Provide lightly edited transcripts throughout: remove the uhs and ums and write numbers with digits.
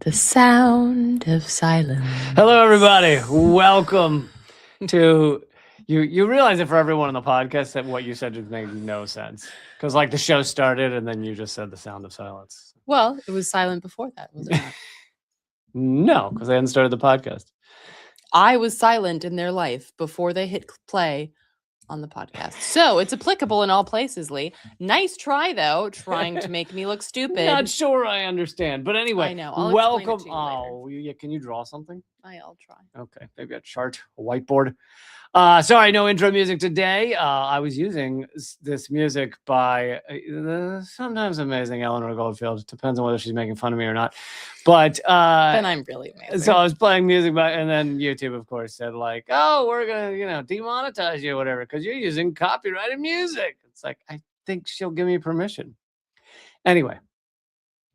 The sound of silence. Hello, everybody. Welcome to you. You realize that for everyone on the podcast that what you said just made no sense because, like, the show started and then you just said the sound of silence. Well, it was silent before that, was it not? No, because they hadn't started the podcast. I was silent in their life before they hit play on the podcast. So it's applicable in all places, Lee. Nice try, though, trying to make me look stupid. Not sure I understand, but anyway, I know. I'll welcome. explain it to you later. Oh, yeah. Can you draw something? I'll try. Okay, maybe a chart, a whiteboard. Sorry, no intro music today. I was using this music by sometimes amazing Eleanor Goldfield. Depends on whether she's making fun of me or not. But then I'm really amazing. So I was playing music and then YouTube, of course, said like, "Oh, we're gonna, demonetize you or whatever because you're using copyrighted music." It's like, I think she'll give me permission. Anyway.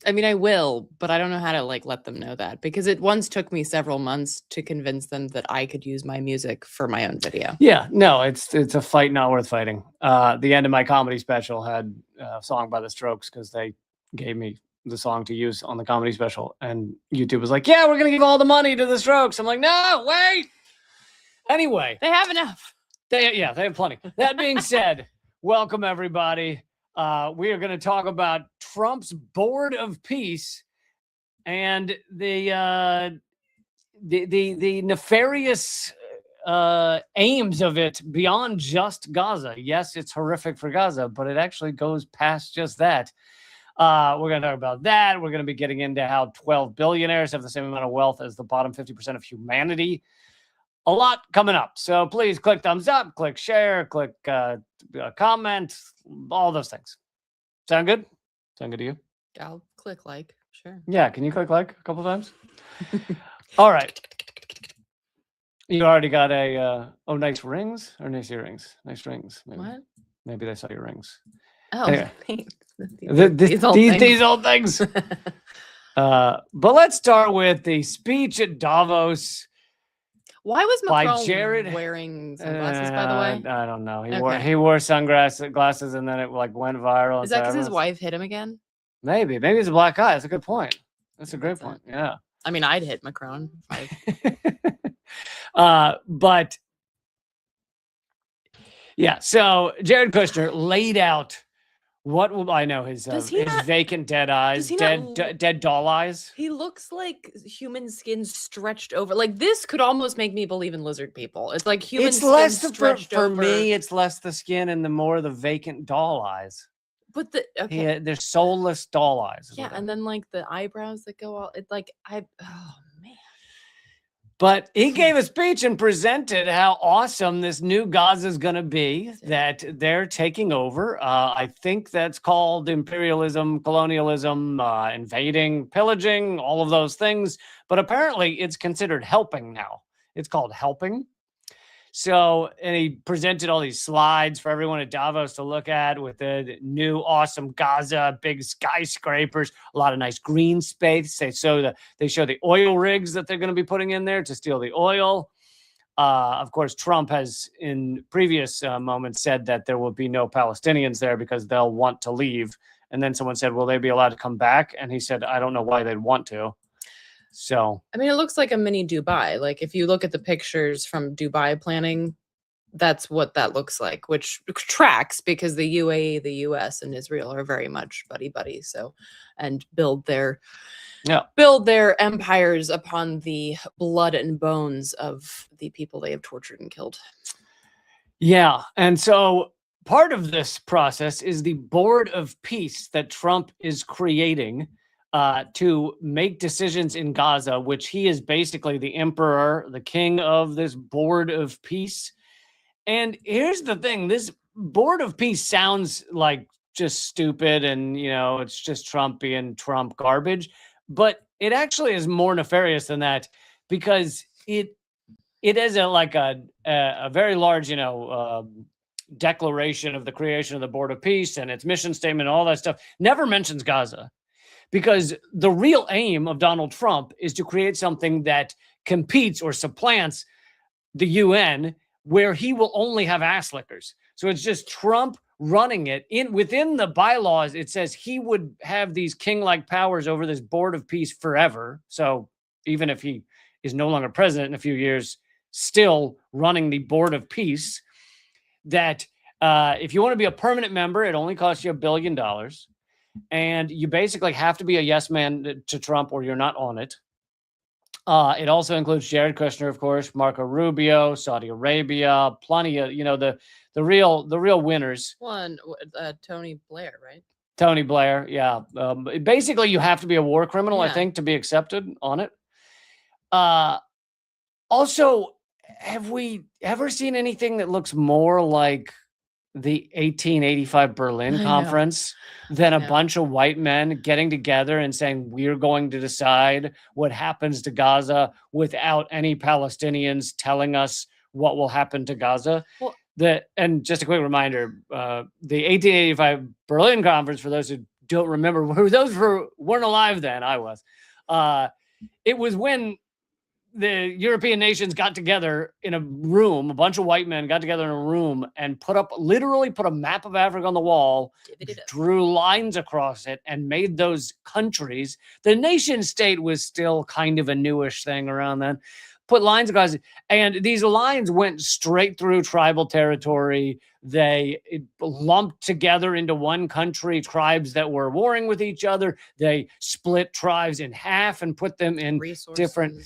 I mean, I will, but I don't know how to let them know that because it once took me several months to convince them that I could use my music for my own video. Yeah, no, it's a fight not worth fighting. The end of my comedy special had a song by The Strokes because they gave me the song to use on the comedy special, and YouTube was like, "Yeah, we're gonna give all the money to The Strokes." I'm like, "No, wait." Anyway, they have enough. They have plenty. That being said, welcome everybody. We are going to talk about Trump's Board of Peace and the nefarious aims of it beyond just Gaza. Yes, it's horrific for Gaza, but it actually goes past just that. We're going to talk about that. We're going to be getting into how 12 billionaires have the same amount of wealth as the bottom 50% of humanity. A lot coming up. So please click thumbs up, click share, click comment, all those things. Sound good? Sound good to you? I'll click like, sure. Yeah, can you click like a couple times? All right. You already got nice rings or nice earrings? Nice rings. Maybe. What? Maybe they saw your rings. Oh, anyway. These old things. But let's start with the speech at Davos. Why was Macron wearing sunglasses, by the way? I don't know. He wore sunglasses and then it went viral. Is that because his wife hit him again? Maybe it's a black eye. That's a good point. That's a great point. Yeah. I mean, I'd hit Macron. But yeah, so Jared Kushner laid out what will I know his vacant dead eyes, dead doll eyes. He looks like human skin stretched over. Like this could almost make me believe in lizard people. It's like human skin stretched over. For me, it's less the skin and the more the vacant doll eyes. But they're soulless doll eyes. Yeah, and then like the eyebrows that go all. It's like man. But he gave a speech and presented how awesome this new Gaza is going to be, that they're taking over. I think that's called imperialism, colonialism, invading, pillaging, all of those things. But apparently it's considered helping now. It's called helping. So, and he presented all these slides for everyone at Davos to look at with the new awesome Gaza, big skyscrapers, a lot of nice green space. They show the oil rigs that they're going to be putting in there to steal the oil. Of course, Trump has in previous moments said that there will be no Palestinians there because they'll want to leave. And then someone said, will they be allowed to come back? And he said, I don't know why they'd want to. So, I mean, it looks like a mini Dubai. Like if you look at the pictures from Dubai planning, that's what that looks like, which tracks because the UAE, the US, and Israel are very much buddy. So, and build their empires upon the blood and bones of the people they have tortured and killed. Yeah, and so part of this process is the Board of Peace that Trump is creating. To make decisions in Gaza, which he is basically the emperor, the king of this Board of Peace. And here's the thing, this Board of Peace sounds like just stupid and, it's just Trump being Trump garbage. But it actually is more nefarious than that because it is a very large, declaration of the creation of the Board of Peace and its mission statement and all that stuff. Never mentions Gaza. Because the real aim of Donald Trump is to create something that competes or supplants the UN, where he will only have ass lickers. So it's just Trump running it. Within the bylaws, it says he would have these king-like powers over this board of peace forever. So even if he is no longer president in a few years, still running the board of peace, that if you want to be a permanent member, it only costs you $1 billion. And you basically have to be a yes man to Trump or you're not on it. It also includes Jared Kushner, of course, Marco Rubio, Saudi Arabia, plenty of, the real winners. One, Tony Blair, right? Tony Blair, yeah. Basically, you have to be a war criminal, I think, to be accepted on it. Also, have we ever seen anything that looks more like the 1885 Berlin Conference than a bunch of white men getting together and saying, we're going to decide what happens to Gaza without any Palestinians telling us what will happen to Gaza? Well, and just a quick reminder, the 1885 Berlin Conference, for those who don't remember, those weren't alive then, I was. It was when the European nations got together in a room, a bunch of white men got together in a room and literally put a map of Africa on the wall, drew lines across it, and made those countries. The nation state was still kind of a newish thing around then. Put lines across it, and these lines went straight through tribal territory. They lumped together into one country tribes that were warring with each other. They split tribes in half and put them in different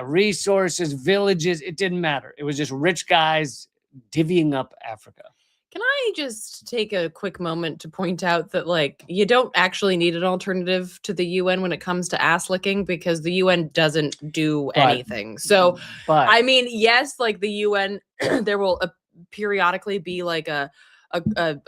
resources, villages. It didn't matter. It was just rich guys divvying up Africa. Can I just take a quick moment to point out that, like, you don't actually need an alternative to the UN when it comes to ass licking, because the UN doesn't do anything. So, I mean, yes, like the UN, there will periodically be like a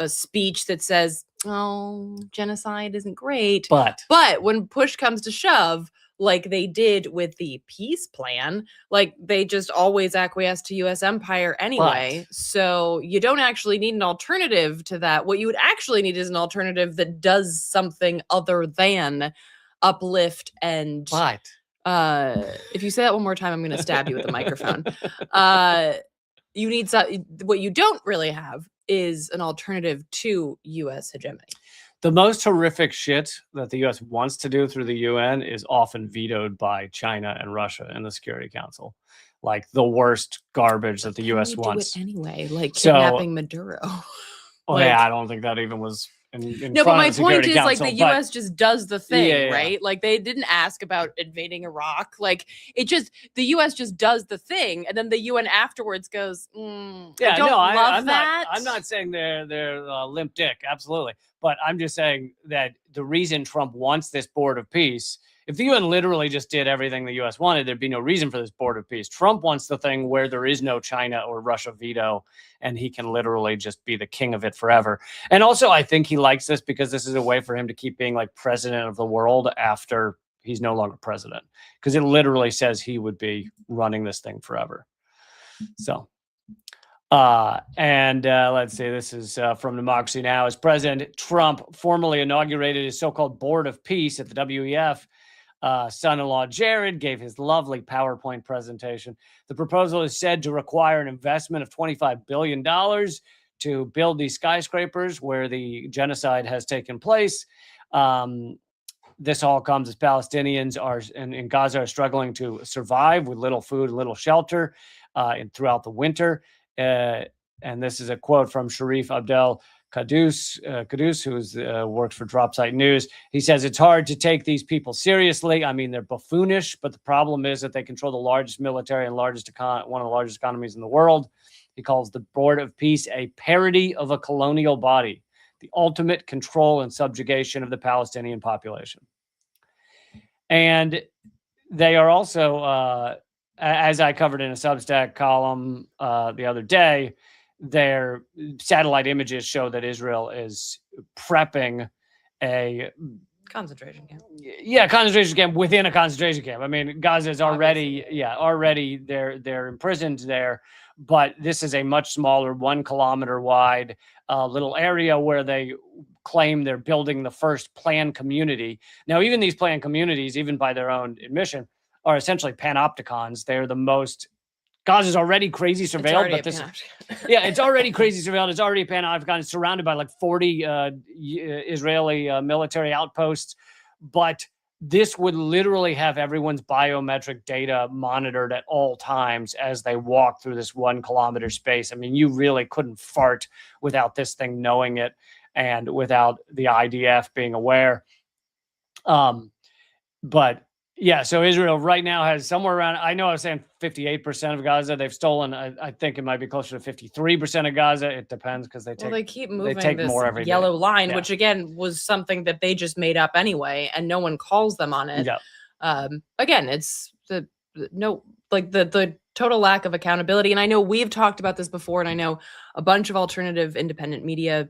speech that says, oh, genocide isn't great. But when push comes to shove, like they did with the peace plan, like they just always acquiesce to U.S. empire anyway. So you don't actually need an alternative to that. What you would actually need is an alternative that does something other than uplift and... if you say that one more time, I'm going to stab you with the microphone. You need what you don't really have is an alternative to U.S. hegemony. The most horrific shit that the U.S. wants to do through the UN is often vetoed by China and Russia in the Security Council. Like the worst garbage that the U.S. wants. Do it anyway, like kidnapping Maduro. I don't think that even was no, but my point is, like, the U.S. just does the thing, right? Like, they didn't ask about invading Iraq. Like, the U.S. just does the thing, and then the UN afterwards goes, I'm not saying they're limp dick, absolutely. But I'm just saying that the reason Trump wants this board of peace, if the UN literally just did everything the U.S. wanted, there'd be no reason for this board of peace. Trump wants the thing where there is no China or Russia veto, and he can literally just be the king of it forever. And also, I think he likes this because this is a way for him to keep being like president of the world after he's no longer president, because it literally says he would be running this thing forever. So... let's see, this is from Democracy Now! As President Trump formally inaugurated his so-called Board of Peace at the WEF, son-in-law Jared gave his lovely PowerPoint presentation. The proposal is said to require an investment of $25 billion to build these skyscrapers where the genocide has taken place. This all comes as Palestinians in Gaza are struggling to survive with little food, little shelter throughout the winter. And this is a quote from Sharif Abdel Qaddus, who works for Dropsite News. He says, it's hard to take these people seriously. I mean, they're buffoonish, but the problem is that they control the largest military and one of the largest economies in the world. He calls the Board of Peace a parody of a colonial body, the ultimate control and subjugation of the Palestinian population. And they are also... as I covered in a Substack column the other day, their satellite images show that Israel is prepping a concentration camp. Yeah, concentration camp within a concentration camp. I mean, Gaza is already they're imprisoned there, but this is a much smaller 1 kilometer wide little area where they claim they're building the first planned community. Now, even these planned communities, even by their own admission, are essentially panopticons. They're the most Gaza's already crazy It's surveilled, already but a this, panopticon. yeah, it's already crazy surveilled. It's already a panopticon. It's surrounded by like 40 Israeli military outposts, but this would literally have everyone's biometric data monitored at all times as they walk through this 1 kilometer space. I mean, you really couldn't fart without this thing knowing it and without the IDF being aware. But yeah, so Israel right now has somewhere around, I know I was saying 58% of Gaza. They've stolen, I think it might be closer to 53% of Gaza. It depends because Well, they keep moving this more every day. yellow line, Yeah. which again was something that they just made up anyway, and no one calls them on it. Yeah. Again, it's the total lack of accountability. And I know we've talked about this before, and I know a bunch of alternative independent media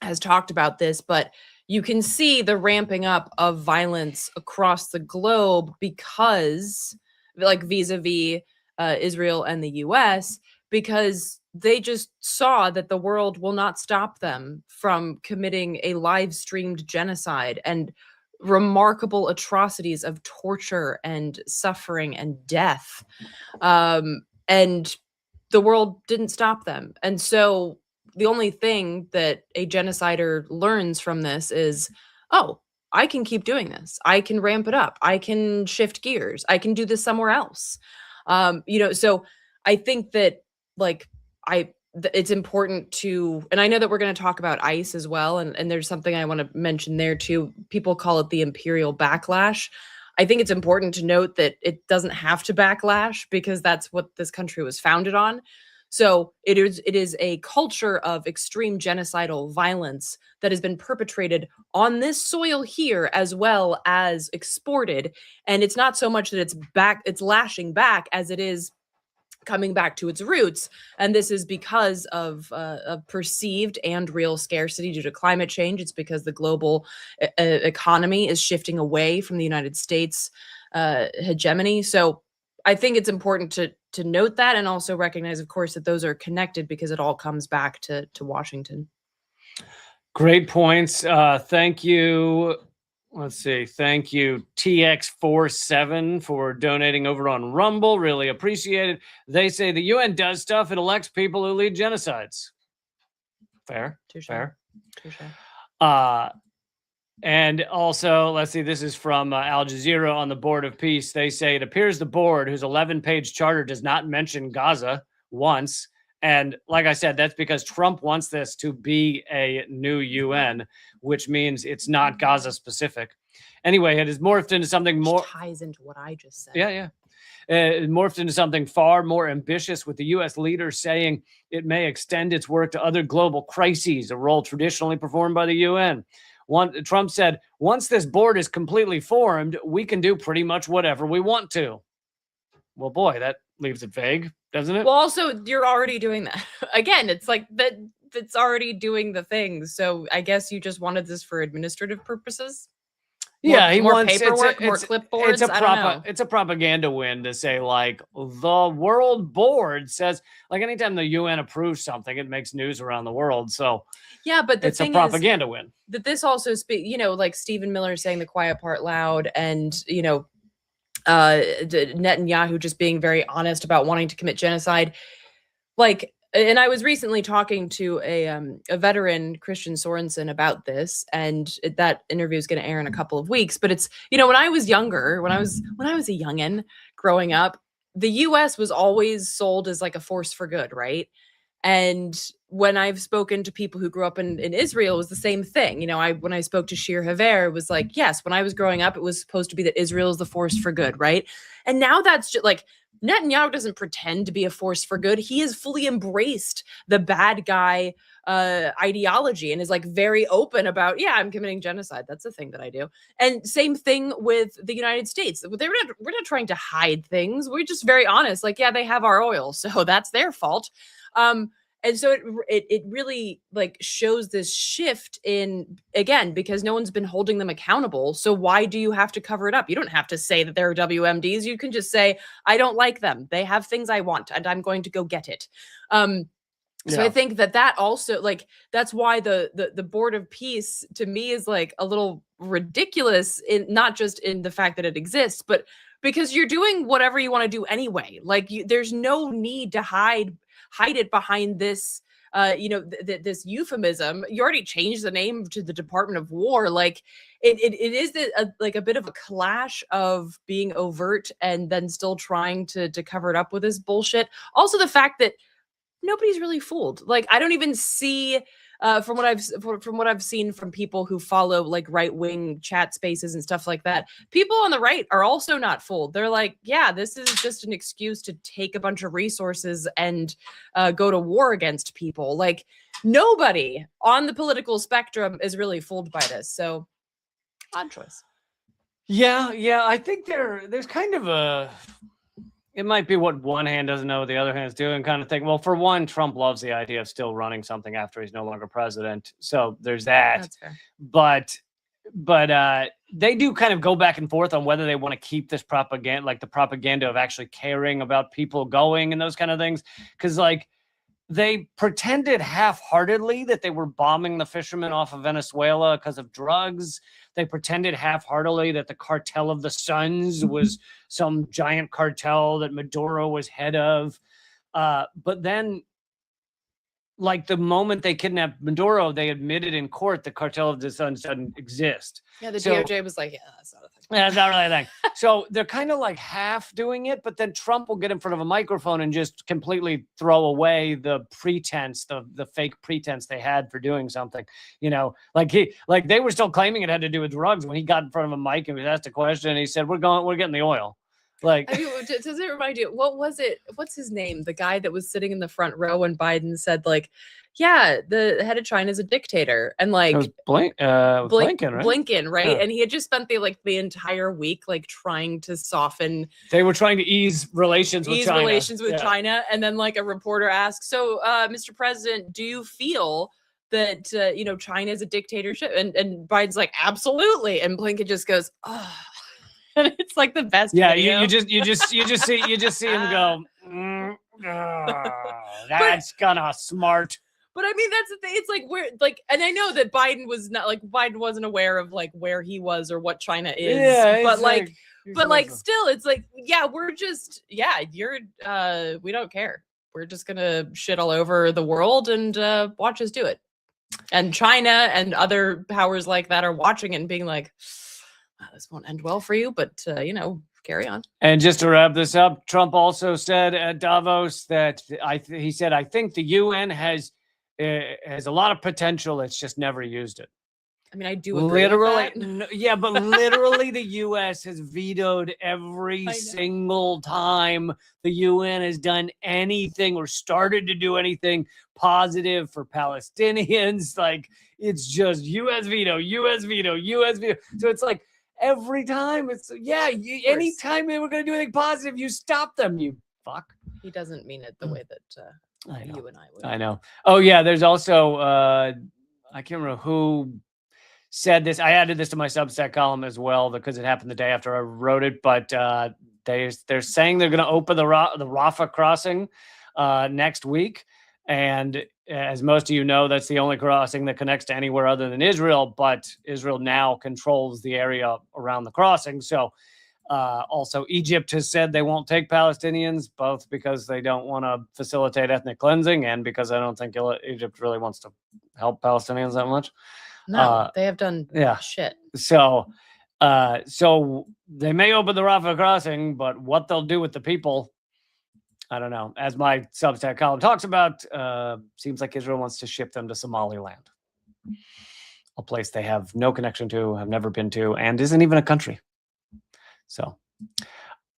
has talked about this, but you can see the ramping up of violence across the globe because, like, vis-a-vis Israel and the US, because they just saw that the world will not stop them from committing a live streamed genocide and remarkable atrocities of torture and suffering and death. And the world didn't stop them. And so the only thing that a genocider learns from this is, oh, I can keep doing this. I can ramp it up. I can shift gears. I can do this somewhere else. So I think that, like, it's important to, and I know that we're going to talk about ICE as well. And there's something I want to mention there too. People call it the imperial backlash. I think it's important to note that it doesn't have to backlash because that's what this country was founded on. So it is a culture of extreme genocidal violence that has been perpetrated on this soil here as well as exported. And it's not so much that it's lashing back as it is coming back to its roots. And this is because of perceived and real scarcity due to climate change. It's because the global economy is shifting away from the United States hegemony. So I think it's important to note that, and also recognize, of course, that those are connected because it all comes back to Washington. Great points. Thank you. Let's see. Thank you, TX47, for donating over on Rumble. Really appreciate it. They say the UN does stuff. It elects people who lead genocides. Fair. Touché. Fair. Touché. And also, let's see, this is from Al Jazeera on the Board of Peace. They say it appears the board, whose 11-page charter does not mention Gaza once. And like I said, that's because Trump wants this to be a new UN, which means it's not Gaza specific. Anyway, it has morphed into something more. Which ties into what I just said. Yeah. It morphed into something far more ambitious, with the U.S. leader saying it may extend its work to other global crises, a role traditionally performed by the UN. Trump said, once this board is completely formed, we can do pretty much whatever we want to. Well, boy, that leaves it vague, doesn't it? Well, also, you're already doing that. Again, it's like that's already doing the things. So I guess you just wanted this for administrative purposes. He more wants paperwork, more clipboards. I don't know. It's a propaganda win to say, like, the World Board says, like, anytime the UN approves something, it makes news around the world. So yeah, but it's a propaganda win. That this also like Stephen Miller saying the quiet part loud, and Netanyahu just being very honest about wanting to commit genocide. Like, and I was recently talking to a veteran, Christian Sorensen, about this, and that interview is going to air in a couple of weeks. But it's, when I was younger, when I was a youngin' growing up, the U.S. was always sold as like a force for good, right? And when I've spoken to people who grew up in Israel, it was the same thing. When I spoke to Shir Haver, it was like, yes, when I was growing up, it was supposed to be that Israel is the force for good, right? And now that's just like, Netanyahu doesn't pretend to be a force for good. He has fully embraced the bad guy ideology and is like very open about, yeah, I'm committing genocide. That's the thing that I do. And same thing with the United States. We're not trying to hide things. We're just very honest. Like, yeah, they have our oil, so that's their fault. And so it really like shows this shift in, again, because no one's been holding them accountable. So why do you have to cover it up? You don't have to say that they're WMDs. You can just say, I don't like them. They have things I want and I'm going to go get it. So I think that also, like, that's why the Board of Peace to me is like a little ridiculous, in not just in the fact that it exists, but because you're doing whatever you want to do anyway. Like there's no need to hide it behind this this euphemism. You already changed the name to the Department of War. Like it is like a bit of a clash of being overt and then still trying to cover it up with this bullshit. Also, the fact that nobody's really fooled. Like I don't even see from what I've seen from people who follow like right-wing chat spaces and stuff like that, people on the right are also not fooled. They're like, yeah, this is just an excuse to take a bunch of resources and go to war against people. Like nobody on the political spectrum is really fooled by this. So odd choice. Yeah. I think there's kind of a, it might be what one hand doesn't know what the other hand's doing kind of thing. Well, for one, Trump loves the idea of still running something after he's no longer president. So there's that. That's fair. But they do kind of go back and forth on whether they want to keep this propaganda, like the propaganda of actually caring about people going and those kind of things. Because like they pretended half-heartedly that they were bombing the fishermen off of Venezuela because of drugs. They pretended half-heartedly that the Cartel of the Suns was some giant cartel that Maduro was head of. But then, like the moment they kidnapped Maduro, they admitted in court the Cartel of the Suns doesn't exist. Yeah, the DOJ was like, yeah, that's not a thing. Yeah, that's not really a thing. So they're kind of like half doing it, but then Trump will get in front of a microphone and just completely throw away the pretense, the fake pretense they had for doing something. You know, like they were still claiming it had to do with drugs when he got in front of a mic and was asked a question and he said, we're getting the oil. Like, does it remind you, what was it? What's his name? The guy that was sitting in the front row when Biden said, like, yeah, the head of China is a dictator. And like Blinken, right? Blinken, right? Yeah. And he had just spent the entire week like trying to soften. They were trying to ease relations with China. And then like a reporter asked, so Mr. President, do you feel that China is a dictatorship? And Biden's like, absolutely. And Blinken just goes, oh. And it's like the best. Yeah, video. you just see him go. That's gonna smart. But I mean, that's the thing. It's like and I know that Biden wasn't aware of like where he was or what China is. Yeah, but still, it's like, yeah, we don't care. We're just gonna shit all over the world and watch us do it. And China and other powers like that are watching and being like, oh, this won't end well for you, but carry on. And just to wrap this up, Trump also said at Davos that he said, I think the UN has a lot of potential. It's just never used it. I mean, I do agree with that. Yeah, but literally the U.S. has vetoed every single time the UN has done anything or started to do anything positive for Palestinians. Like, it's just U.S. veto, U.S. veto, U.S. veto. So it's like every time anytime they were going to do anything positive, you stop them, you fuck. He doesn't mean it the way that you and I would. I know. Oh, yeah, there's also, I can't remember who said this. I added this to my Substack column as well because it happened the day after I wrote it. But they're saying they're going to open the Rafah crossing next week. And as most of you know, that's the only crossing that connects to anywhere other than Israel. But Israel now controls the area around the crossing. So also Egypt has said they won't take Palestinians, both because they don't want to facilitate ethnic cleansing and because I don't think Egypt really wants to help Palestinians that much. No, they have done shit. So they may open the Rafah crossing, but what they'll do with the people, I don't know. As my Substack column talks about, seems like Israel wants to ship them to Somaliland, a place they have no connection to, have never been to, and isn't even a country. So,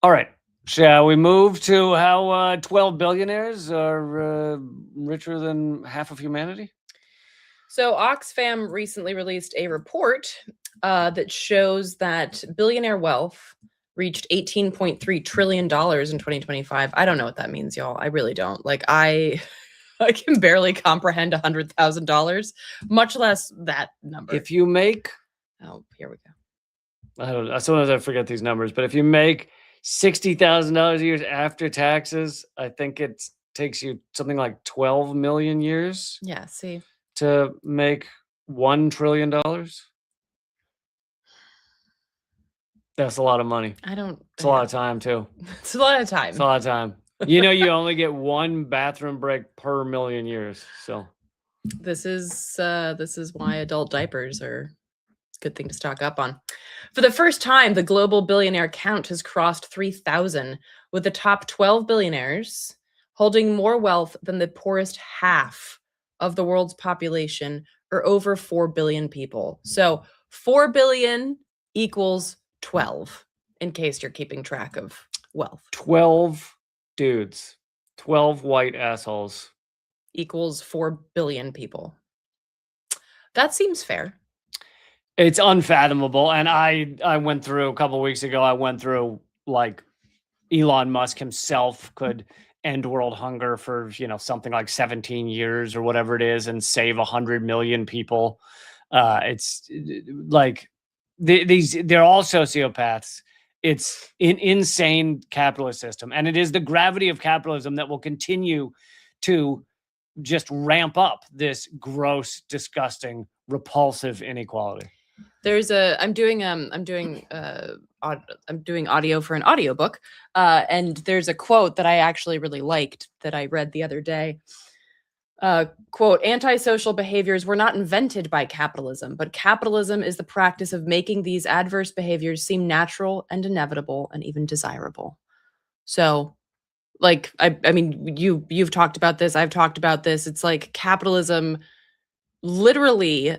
all right. Shall we move to how 12 billionaires are richer than half of humanity? So Oxfam recently released a report that shows that billionaire wealth reached $18.3 trillion in 2025. I don't know what that means, y'all. I really don't. Like, I can barely comprehend $100,000, much less that number. If you make... Oh, here we go. I don't know. Sometimes I forget these numbers, but if you make $60,000 a year after taxes, I think it takes you something like 12 million years. Yeah, see. To make $1 trillion. That's a lot of money. I don't. It's a lot of time too. It's a lot of time. It's a lot of time. You know, you only get one bathroom break per million years. So This is why adult diapers are a good thing to stock up on. For the first time, the global billionaire count has crossed 3,000, with the top 12 billionaires holding more wealth than the poorest half of the world's population, or over 4 billion people. So 4 billion equals 12, in case you're keeping track of wealth. 12 dudes, 12 white assholes equals 4 billion people. That seems fair. It's unfathomable. And I went through a couple of weeks ago, I went through like Elon Musk himself could end world hunger for, you know, something like 17 years or whatever it is and save 100 million people. It's like they're all sociopaths. It's an insane capitalist system. And it is the gravity of capitalism that will continue to just ramp up this gross, disgusting, repulsive inequality. There's I'm doing audio for an audiobook, and there's a quote that I actually really liked that I read the other day. Quote, antisocial behaviors were not invented by capitalism, but capitalism is the practice of making these adverse behaviors seem natural and inevitable and even desirable. So, like, I mean, you've talked about this, I've talked about this. It's like capitalism literally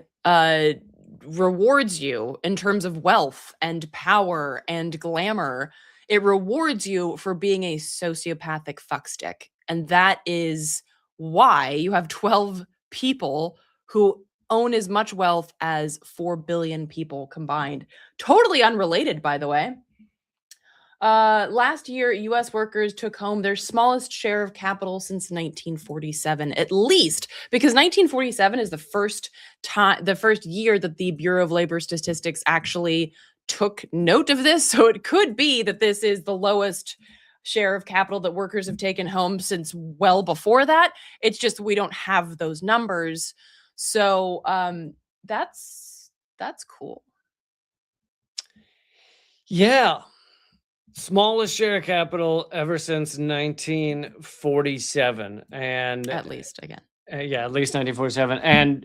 rewards you in terms of wealth and power and glamour. It rewards you for being a sociopathic fuckstick. And that is why you have 12 people who own as much wealth as 4 billion people combined. Totally unrelated, by the way. Last year, U.S. workers took home their smallest share of capital since 1947, at least, because 1947 is the first year that the Bureau of Labor Statistics actually took note of this. So it could be that this is the lowest share of capital that workers have taken home since well before that. It's just we don't have those numbers. So that's cool. Yeah. Smallest share of capital ever since 1947. And at least again. Yeah, at least 1947. And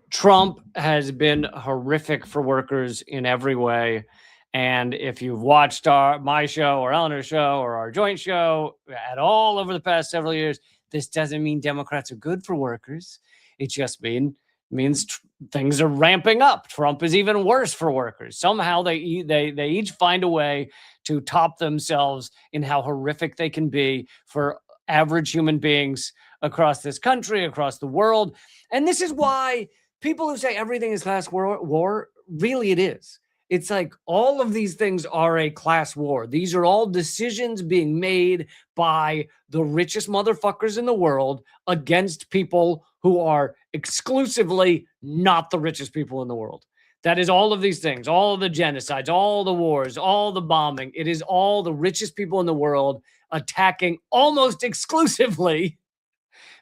Trump has been horrific for workers in every way. And if you've watched my show or Eleanor's show or our joint show at all over the past several years, this doesn't mean Democrats are good for workers. It just means things are ramping up. Trump is even worse for workers. Somehow they each find a way to top themselves in how horrific they can be for average human beings across this country, across the world. And this is why people who say everything is class war, really it is. It's like all of these things are a class war. These are all decisions being made by the richest motherfuckers in the world against people who are exclusively not the richest people in the world. That is all of these things, all the genocides, all the wars, all the bombing. It is all the richest people in the world attacking almost exclusively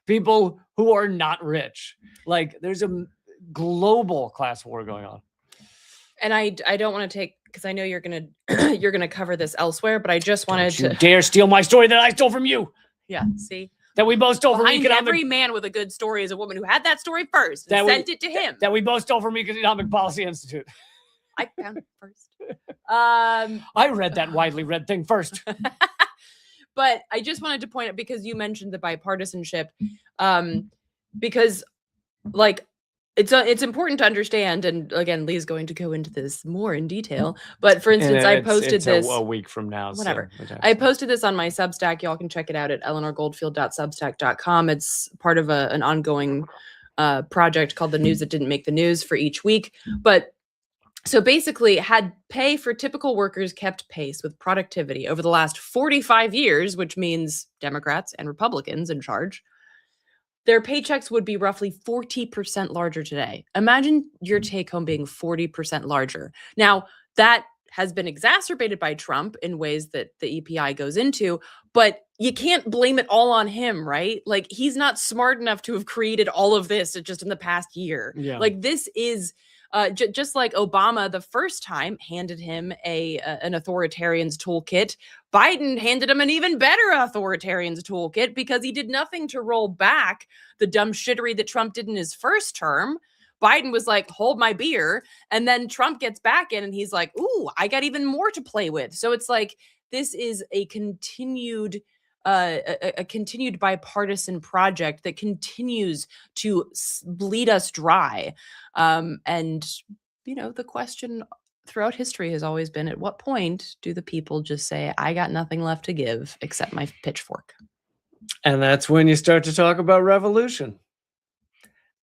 people who are not rich. Like there's a global class war going on. And I don't want to take, because I know you're gonna cover this elsewhere, but I just wanted to dare steal my story that I stole from you. Yeah, see. That we both stole from economic. Every man with a good story is a woman who had that story first and sent it to him. That we both stole from Economic Policy Institute. I found it first. I read that widely read thing first. But I just wanted to point out, because you mentioned the bipartisanship, because like it's important to understand, and again, Lee's going to go into this more in detail. But for instance, I posted this a week from now. Whatever. So I posted this on my Substack. Y'all can check it out at eleanorgoldfield.substack.com. It's part of an ongoing project called The News That Didn't Make the News for each week. But so basically, had pay for typical workers kept pace with productivity over the last 45 years, which means Democrats and Republicans in charge, their paychecks would be roughly 40% larger today. Imagine your take home being 40% larger. Now, that has been exacerbated by Trump in ways that the EPI goes into, but you can't blame it all on him, right? Like, he's not smart enough to have created all of this just in the past year. Yeah. Like, this is just like Obama the first time handed him an authoritarian's toolkit. Biden handed him an even better authoritarian's toolkit because he did nothing to roll back the dumb shittery that Trump did in his first term. Biden was like, hold my beer. And then Trump gets back in and he's like, ooh, I got even more to play with. So it's like, this is a continued bipartisan project that continues to bleed us dry. And, the question throughout history has always been, at what point do the people just say, I got nothing left to give except my pitchfork? And that's when you start to talk about revolution.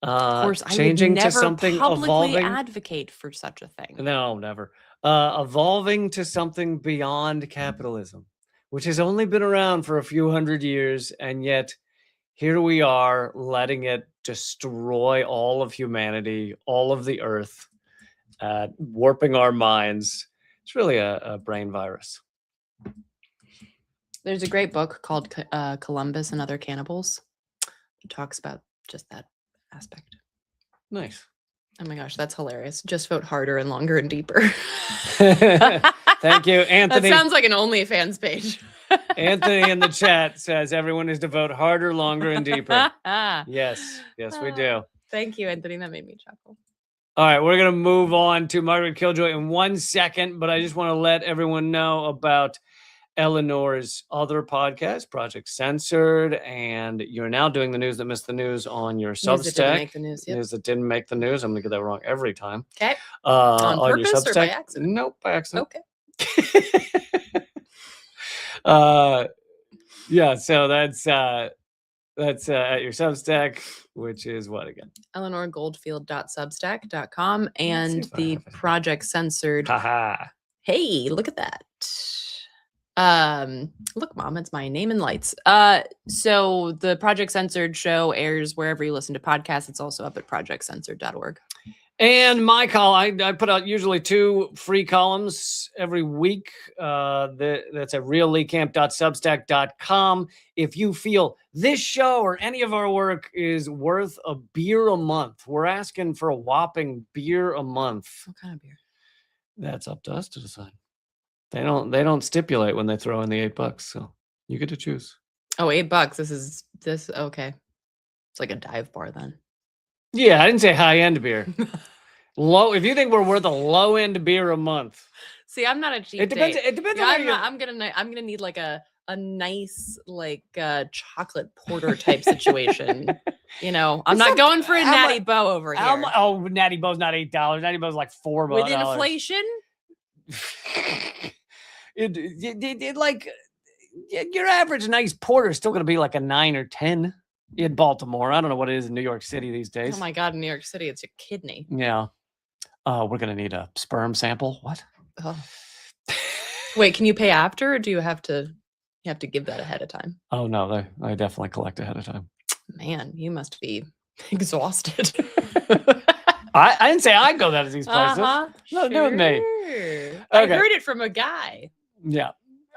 Of course, changing I would never to something publicly evolving. advocate for such a thing. No, never. Evolving to something beyond capitalism, which has only been around for a few hundred years, and yet here we are letting it destroy all of humanity, all of the earth, warping our minds. It's really a brain virus. There's a great book called Columbus and Other Cannibals. It talks about just that aspect. Nice. Oh my gosh, that's hilarious. Just vote harder and longer and deeper. Thank you, Anthony. That sounds like an OnlyFans page. Anthony in the chat says everyone is to vote harder, longer, and deeper. Yes, we do. Thank you, Anthony. That made me chuckle. All right, we're going to move on to Margaret Killjoy in 1 second, but I just want to let everyone know about Eleanor's other podcast, Project Censored, and you're now doing the news that missed the news on your Substack. News that didn't make the news. Yep. News that didn't make the news. I'm going to get that wrong every time. Okay. On purpose your Substack. Or by accident? Nope, by accident. Okay. Yeah, so that's at your Substack, which is what again? EleanorGoldfield.substack.com, and the Project Censored. Haha. Hey, look at that. Look, Mom, it's my name and lights. So the Project Censored show airs wherever you listen to podcasts. It's also up at projectcensored.org. And my column, I put out usually 2 free columns every week. That's at realleecamp.substack.com. If you feel this show or any of our work is worth a beer a month, we're asking for a whopping beer a month. What kind of beer? That's up to us to decide. They don't stipulate when they throw in the $8, so you get to choose. Oh, $8. This okay. It's like a dive bar then. Yeah, I didn't say high-end beer. Low. If you think we're worth a low-end beer a month. See, I'm not a cheap It depends. date. It depends Yeah, on I'm gonna need like a nice chocolate porter type situation. I'm not going for a Natty Bow over here. Natty Bow's not $8. Natty Bow's like $4. With inflation. It like your average nice porter is still going to be like a 9 or 10 in Baltimore. I don't know what it is in New York City these days. Oh my God, in New York City, it's your kidney. Yeah. We're going to need a sperm sample. What? Oh. Wait, can you pay after, or do you have to give that ahead of time? Oh no, I definitely collect ahead of time. Man, you must be exhausted. I didn't say I go to these places. No, sure. Do with me. Okay. I heard it from a guy. Yeah.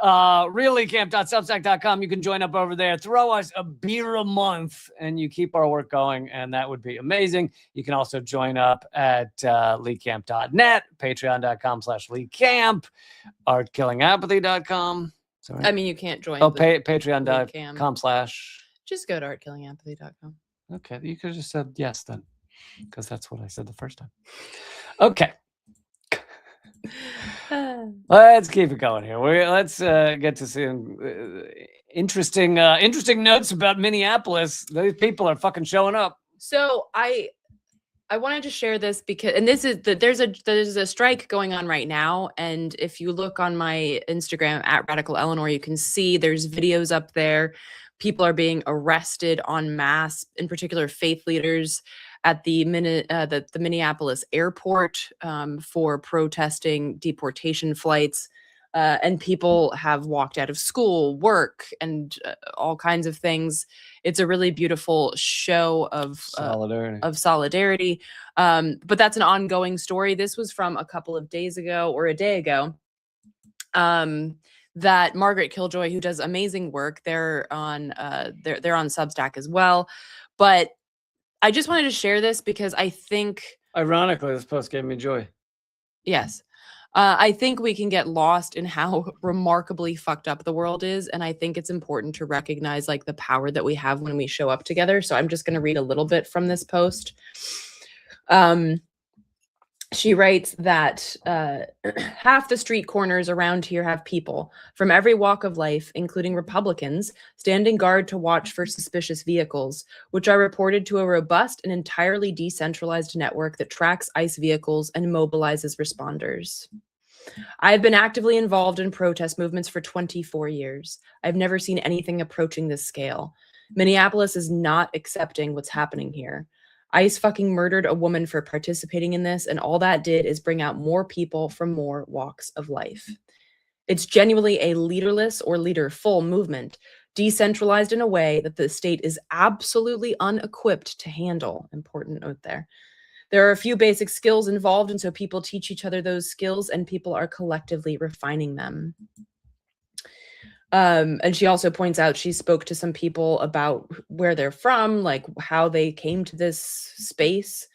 realleecamp.substack.com. You can join up over there. Throw us a beer a month and you keep our work going, and that would be amazing. You can also join up at leecamp.net, patreon.com/leecamp, artkillingapathy.com. Right? I mean, you can't join. Patreon.com/ Just go to artkillingapathy.com. Okay, you could have just said yes then, because that's what I said the first time. Okay. Let's keep it going here. Let's get to some interesting notes about Minneapolis. These people are fucking showing up. So I wanted to share this because, and this is there's a strike going on right now, and if you look on my Instagram at Radical Eleanor, you can see there's videos up there. People are being arrested en masse, in particular faith leaders at the Minneapolis airport for protesting deportation flights. And people have walked out of school, work, and all kinds of things. It's a really beautiful show of solidarity. But that's an ongoing story. This was from a couple of days ago or a day ago. that Margaret Killjoy, who does amazing work, they're on they're on Substack as well. But I just wanted to share this because I think, ironically, this post gave me joy. yes, I think we can get lost in how remarkably fucked up the world is, and I think it's important to recognize like the power that we have when we show up together. So I'm just going to read a little bit from this post. She writes that half the street corners around here have people from every walk of life, including Republicans, standing guard to watch for suspicious vehicles, which are reported to a robust and entirely decentralized network that tracks ICE vehicles and mobilizes responders. I've been actively involved in protest movements for 24 years. I've never seen anything approaching this scale. Minneapolis is not accepting what's happening here. ICE fucking murdered a woman for participating in this, and all that did is bring out more people from more walks of life. It's genuinely a leaderless or leaderful movement, decentralized in a way that the state is absolutely unequipped to handle. Important note there. There are a few basic skills involved, and so people teach each other those skills, and people are collectively refining them. And she also points out she spoke to some people about where they're from, like how they came to this space.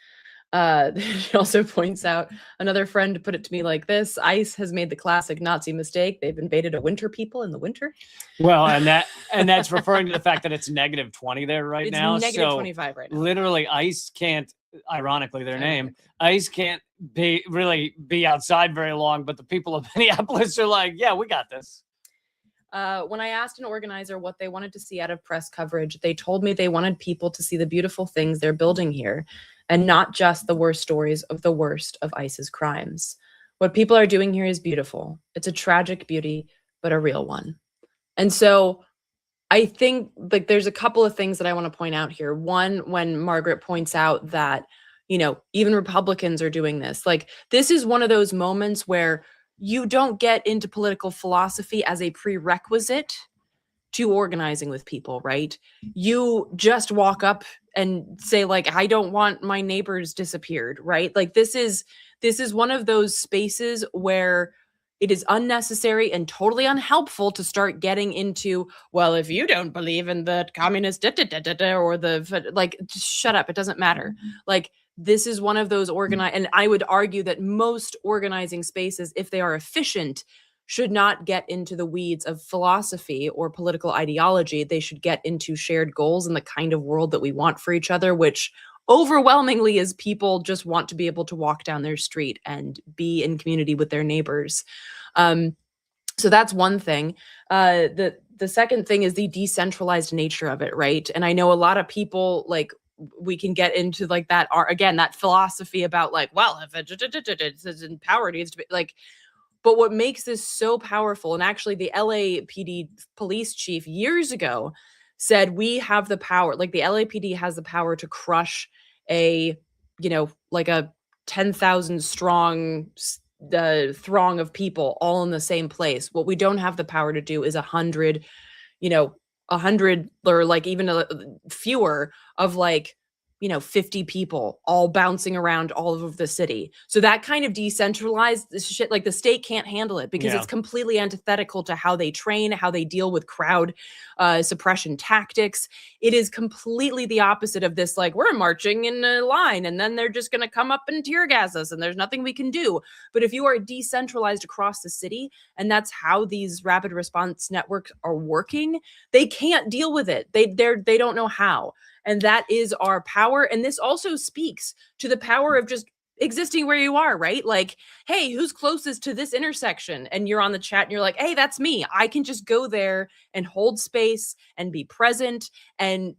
She also points out, another friend put it to me like this: ICE has made the classic Nazi mistake. They've invaded a winter people in the winter. Well, and that's referring to the fact that it's -20 there right now. It's negative 25 right now. Literally, ICE can't, ironically, their name, ICE can't be outside very long, but the people of Minneapolis are like, yeah, we got this. When I asked an organizer what they wanted to see out of press coverage, they told me they wanted people to see the beautiful things they're building here and not just the worst stories of the worst of ICE's crimes. What people are doing here is beautiful. It's a tragic beauty, but a real one. And so I think like there's a couple of things that I want to point out here. One, when Margaret points out that, you know, even Republicans are doing this. Like, this is one of those moments where you don't get into political philosophy as a prerequisite to organizing with people, right? You just walk up and say like, I don't want my neighbors disappeared, right? Like this is one of those spaces where it is unnecessary and totally unhelpful to start getting into, well, if you don't believe in the communist or the, like, just shut up. It doesn't matter. Like, this is one of those and I would argue that most organizing spaces, if they are efficient, should not get into the weeds of philosophy or political ideology. They should get into shared goals and the kind of world that we want for each other, which overwhelmingly is people just want to be able to walk down their street and be in community with their neighbors. So that's one thing. The second thing is the decentralized nature of it, right? And I know a lot of people, like, we can get into like that, again, that philosophy about like, well, if it's empowered, needs to be like, but what makes this so powerful, and actually the LAPD police chief years ago said, we have the power, like the LAPD has the power to crush a, you know, like a 10,000 strong throng of people all in the same place. What we don't have the power to do is 100, you know, 100 or like even fewer of like, you know, 50 people all bouncing around all over the city. So that kind of decentralized shit, like the state can't handle it because it's completely antithetical to how they train, how they deal with crowd suppression tactics. It is completely the opposite of this, like, we're marching in a line and then they're just going to come up and tear gas us and there's nothing we can do. But if you are decentralized across the city, and that's how these rapid response networks are working, they can't deal with it. They don't know how. And that is our power. And this also speaks to the power of just existing where you are, right? Like, hey, who's closest to this intersection? And you're on the chat and you're like, hey, that's me. I can just go there and hold space and be present and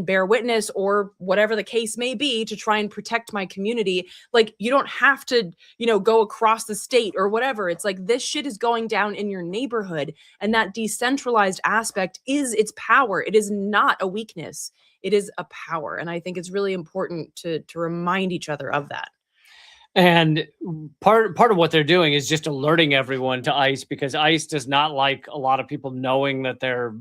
bear witness or whatever the case may be to try and protect my community. Like, you don't have to, you know, go across the state or whatever. It's like, this shit is going down in your neighborhood. And that decentralized aspect is its power. It is not a weakness. It is a power. And I think it's really important to remind each other of that. And part of what they're doing is just alerting everyone to ICE, because ICE does not like a lot of people knowing that they're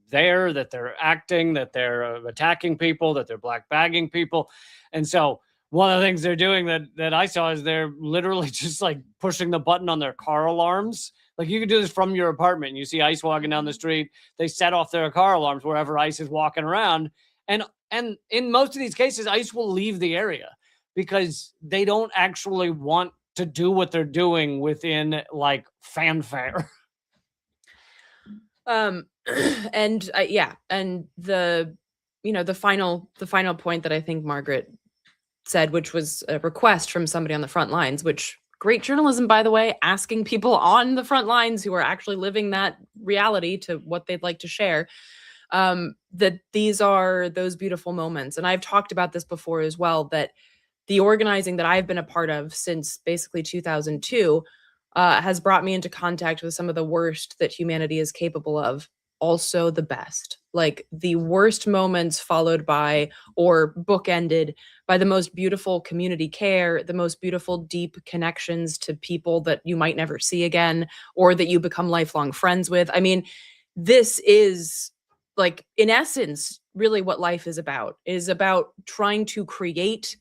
there, that they're acting, that they're attacking people, that they're black bagging people. And so one of the things they're doing that I saw is they're literally just like pushing the button on their car alarms. Like you can do this from your apartment. And you see ICE walking down the street. They set off their car alarms wherever ICE is walking around. And in most of these cases, ICE will leave the area because they don't actually want to do what they're doing within like fanfare. And yeah, and the final point that I think Margaret said, which was a request from somebody on the front lines, which great journalism, by the way, asking people on the front lines who are actually living that reality to what they'd like to share, that these are those beautiful moments. And I've talked about this before as well, that the organizing that I've been a part of since basically 2002 has brought me into contact with some of the worst that humanity is capable of, also the best. Like the worst moments followed by or bookended by the most beautiful community care, the most beautiful deep connections to people that you might never see again or that you become lifelong friends with. I mean, this is like in essence really what life is about trying to create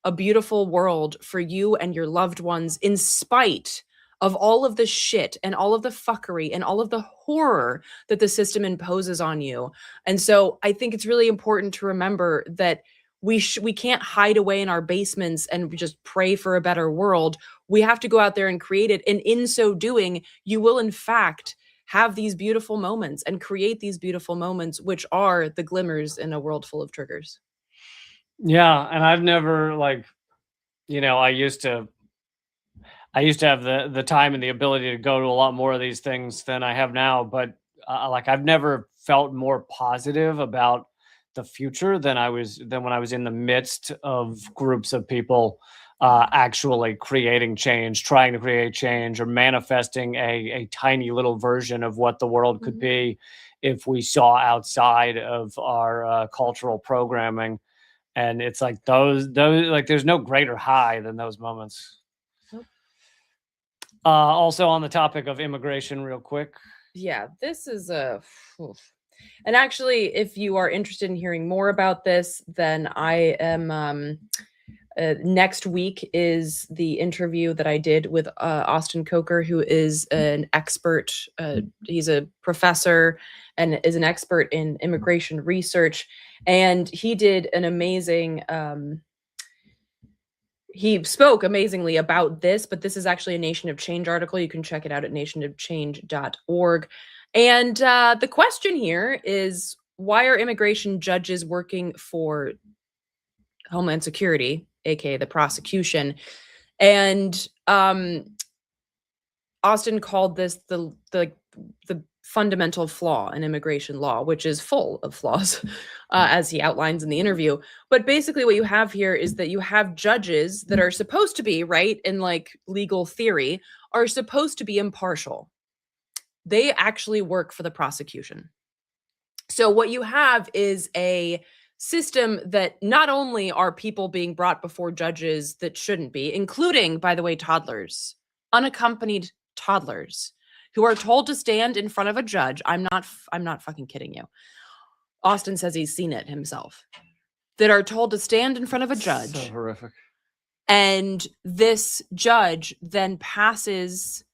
a beautiful world for you and your loved ones in spite of all of the shit and all of the fuckery and all of the horror that the system imposes on you. And so I think it's really important to remember that we can't hide away in our basements and just pray for a better world. We have to go out there and create it. And in so doing, you will in fact have these beautiful moments and create these beautiful moments, which are the glimmers in a world full of triggers. Yeah, and I've never like, I used to have the time and the ability to go to a lot more of these things than I have now, but like I've never felt more positive about the future than when I was in the midst of groups of people actually creating change, trying to create change, or manifesting a tiny little version of what the world could be if we saw outside of our cultural programming. And it's like those like there's no greater high than those moments. Nope. Also on the topic of immigration real quick. Yeah, this is and actually, if you are interested in hearing more about this, then I am next week is the interview that I did with Austin Coker, who is an expert. He's a professor and is an expert in immigration research. And he did an amazing, he spoke amazingly about this, but this is actually a Nation of Change article. You can check it out at nationofchange.org. And the question here is, why are immigration judges working for Homeland Security, aka the prosecution? And Austin called this the fundamental flaw in immigration law, which is full of flaws, as he outlines in the interview. But basically what you have here is that you have judges that are supposed to be, right, in like legal theory, are supposed to be impartial. They actually work for the prosecution. So what you have is a system that not only are people being brought before judges that shouldn't be, including, by the way, toddlers, unaccompanied toddlers, who are told to stand in front of a judge. I'm not fucking kidding you. Austin says he's seen it himself. That are told to stand in front of a judge. So horrific. And this judge then passes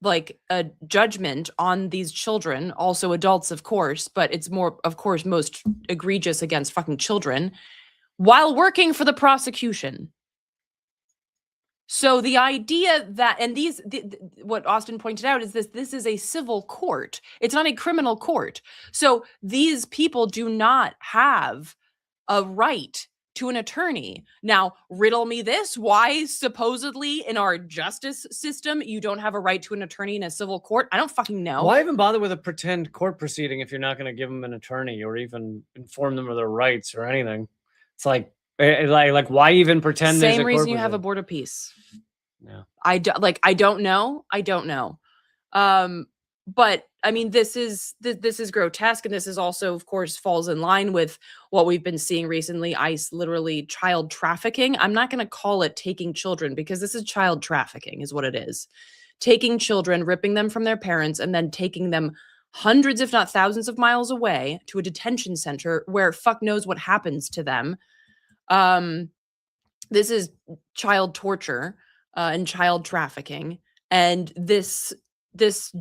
like a judgment on these children, also adults, of course, but it's more, of course, most egregious against fucking children, while working for the prosecution. So the idea that, and what Austin pointed out is this is a civil court. It's not a criminal court. So these people do not have a right to an attorney. Now, riddle me this: why supposedly in our justice system you don't have a right to an attorney in a civil court? I don't fucking know. Why even bother with a pretend court proceeding if you're not going to give them an attorney or even inform them of their rights or anything? It's like why even pretend? Same reason you have a board of peace. Yeah. I don't know. But I mean, this is grotesque, and this is also, of course, falls in line with what we've been seeing recently. ICE literally child trafficking. I'm not going to call it taking children, because this is child trafficking, is what it is. Taking children, ripping them from their parents, and then taking them hundreds, if not thousands, of miles away to a detention center where fuck knows what happens to them. This is child torture and child trafficking, and this this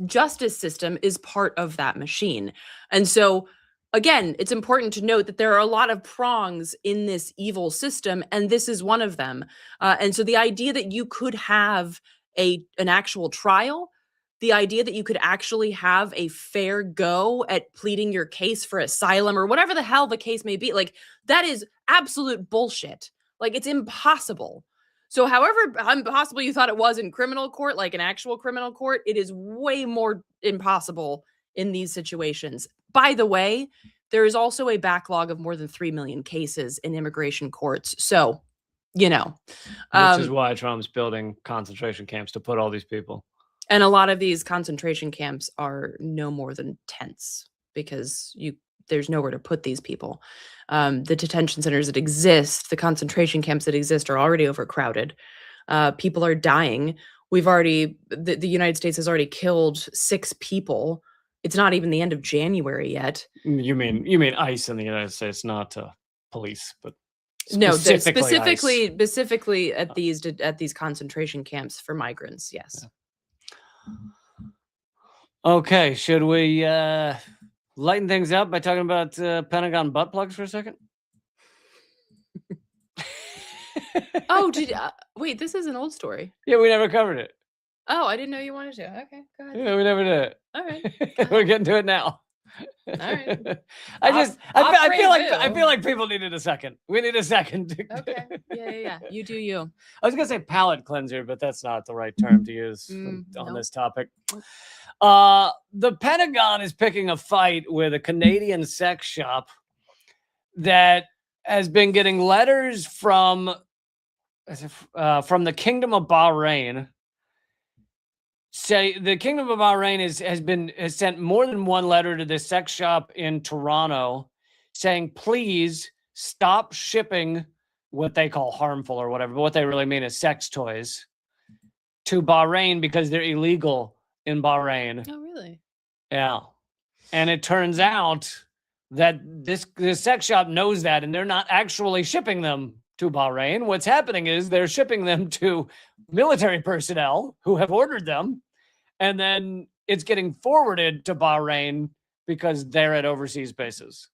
justice system is part of that machine. And so again, it's important to note that there are a lot of prongs in this evil system, and this is one of them. And so the idea that you could have an actual trial, the idea that you could actually have a fair go at pleading your case for asylum or whatever the hell the case may be, like, that is absolute bullshit. Like, it's impossible. So however impossible you thought it was in criminal court, like an actual criminal court, it is way more impossible in these situations. By the way, there is also a backlog of more than 3 million cases in immigration courts. So, which is why Trump's building concentration camps to put all these people. And a lot of these concentration camps are no more than tents because there's nowhere to put these people. The detention centers that exist, the concentration camps that exist are already overcrowded. People are dying. The United States has already killed 6 people. It's not even the end of January yet. You mean ICE in the United States, not police, but specifically at these concentration camps for migrants. Yes. Yeah. Okay, should we lighten things up by talking about Pentagon butt plugs for a second? Oh, wait, this is an old story. Yeah, we never covered it. Oh, I didn't know you wanted to. Okay, go ahead. Yeah, we never did it. All right. We're getting to it now. All right. I feel like people needed a second. We need a second. Okay. Yeah. You do you. I was gonna say palate cleanser, but that's not the right term to use on this topic. The Pentagon is picking a fight with a Canadian sex shop that has been getting letters from the Kingdom of Bahrain. Say the Kingdom of Bahrain has sent more than one letter to this sex shop in Toronto saying, please stop shipping what they call harmful or whatever, but what they really mean is sex toys to Bahrain because they're illegal in Bahrain. Oh, really? Yeah. And it turns out that this sex shop knows that, and they're not actually shipping them to Bahrain. What's happening is they're shipping them to military personnel who have ordered them, and then it's getting forwarded to Bahrain because they're at overseas bases.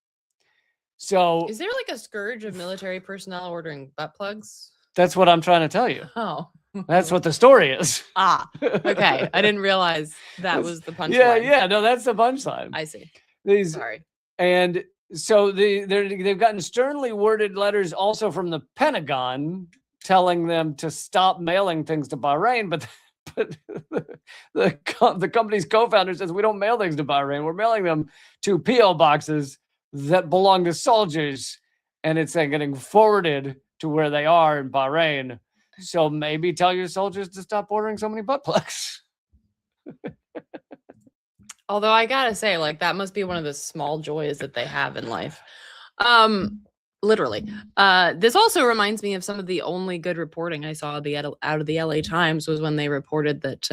So is there like a scourge of military personnel ordering butt plugs? That's what I'm trying to tell you. Oh. That's what the story is. Okay. I didn't realize that was the punchline. Yeah. No, that's the punchline. I see. Sorry. And so they've gotten sternly worded letters also from the Pentagon telling them to stop mailing things to Bahrain, but the company's co-founder says we don't mail things to Bahrain. We're mailing them to P.O. boxes that belong to soldiers, and it's then getting forwarded to where they are in Bahrain. So maybe tell your soldiers to stop ordering so many butt plugs. Although I gotta say, like, that must be one of the small joys that they have in life. Literally. This also reminds me of some of the only good reporting I saw out of the LA Times was when they reported that,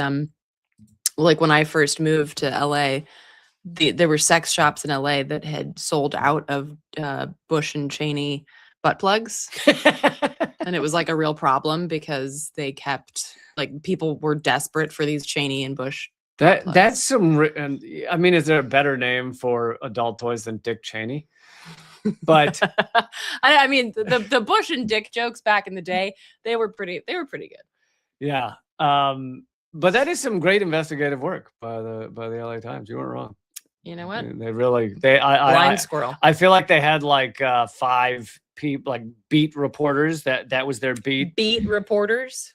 like, when I first moved to LA, there were sex shops in LA that had sold out of Bush and Cheney butt plugs. And it was like a real problem because they kept, like, people were desperate for these Cheney and Bush. That's some, I mean, is there a better name for adult toys than Dick Cheney? But I mean, the Bush and Dick jokes back in the day, they were pretty good. Yeah. But that is some great investigative work by the LA Times. You weren't wrong. You know what? They really, blind squirrel. I feel like they had like 5 people, like beat reporters. That was their beat. Beat reporters,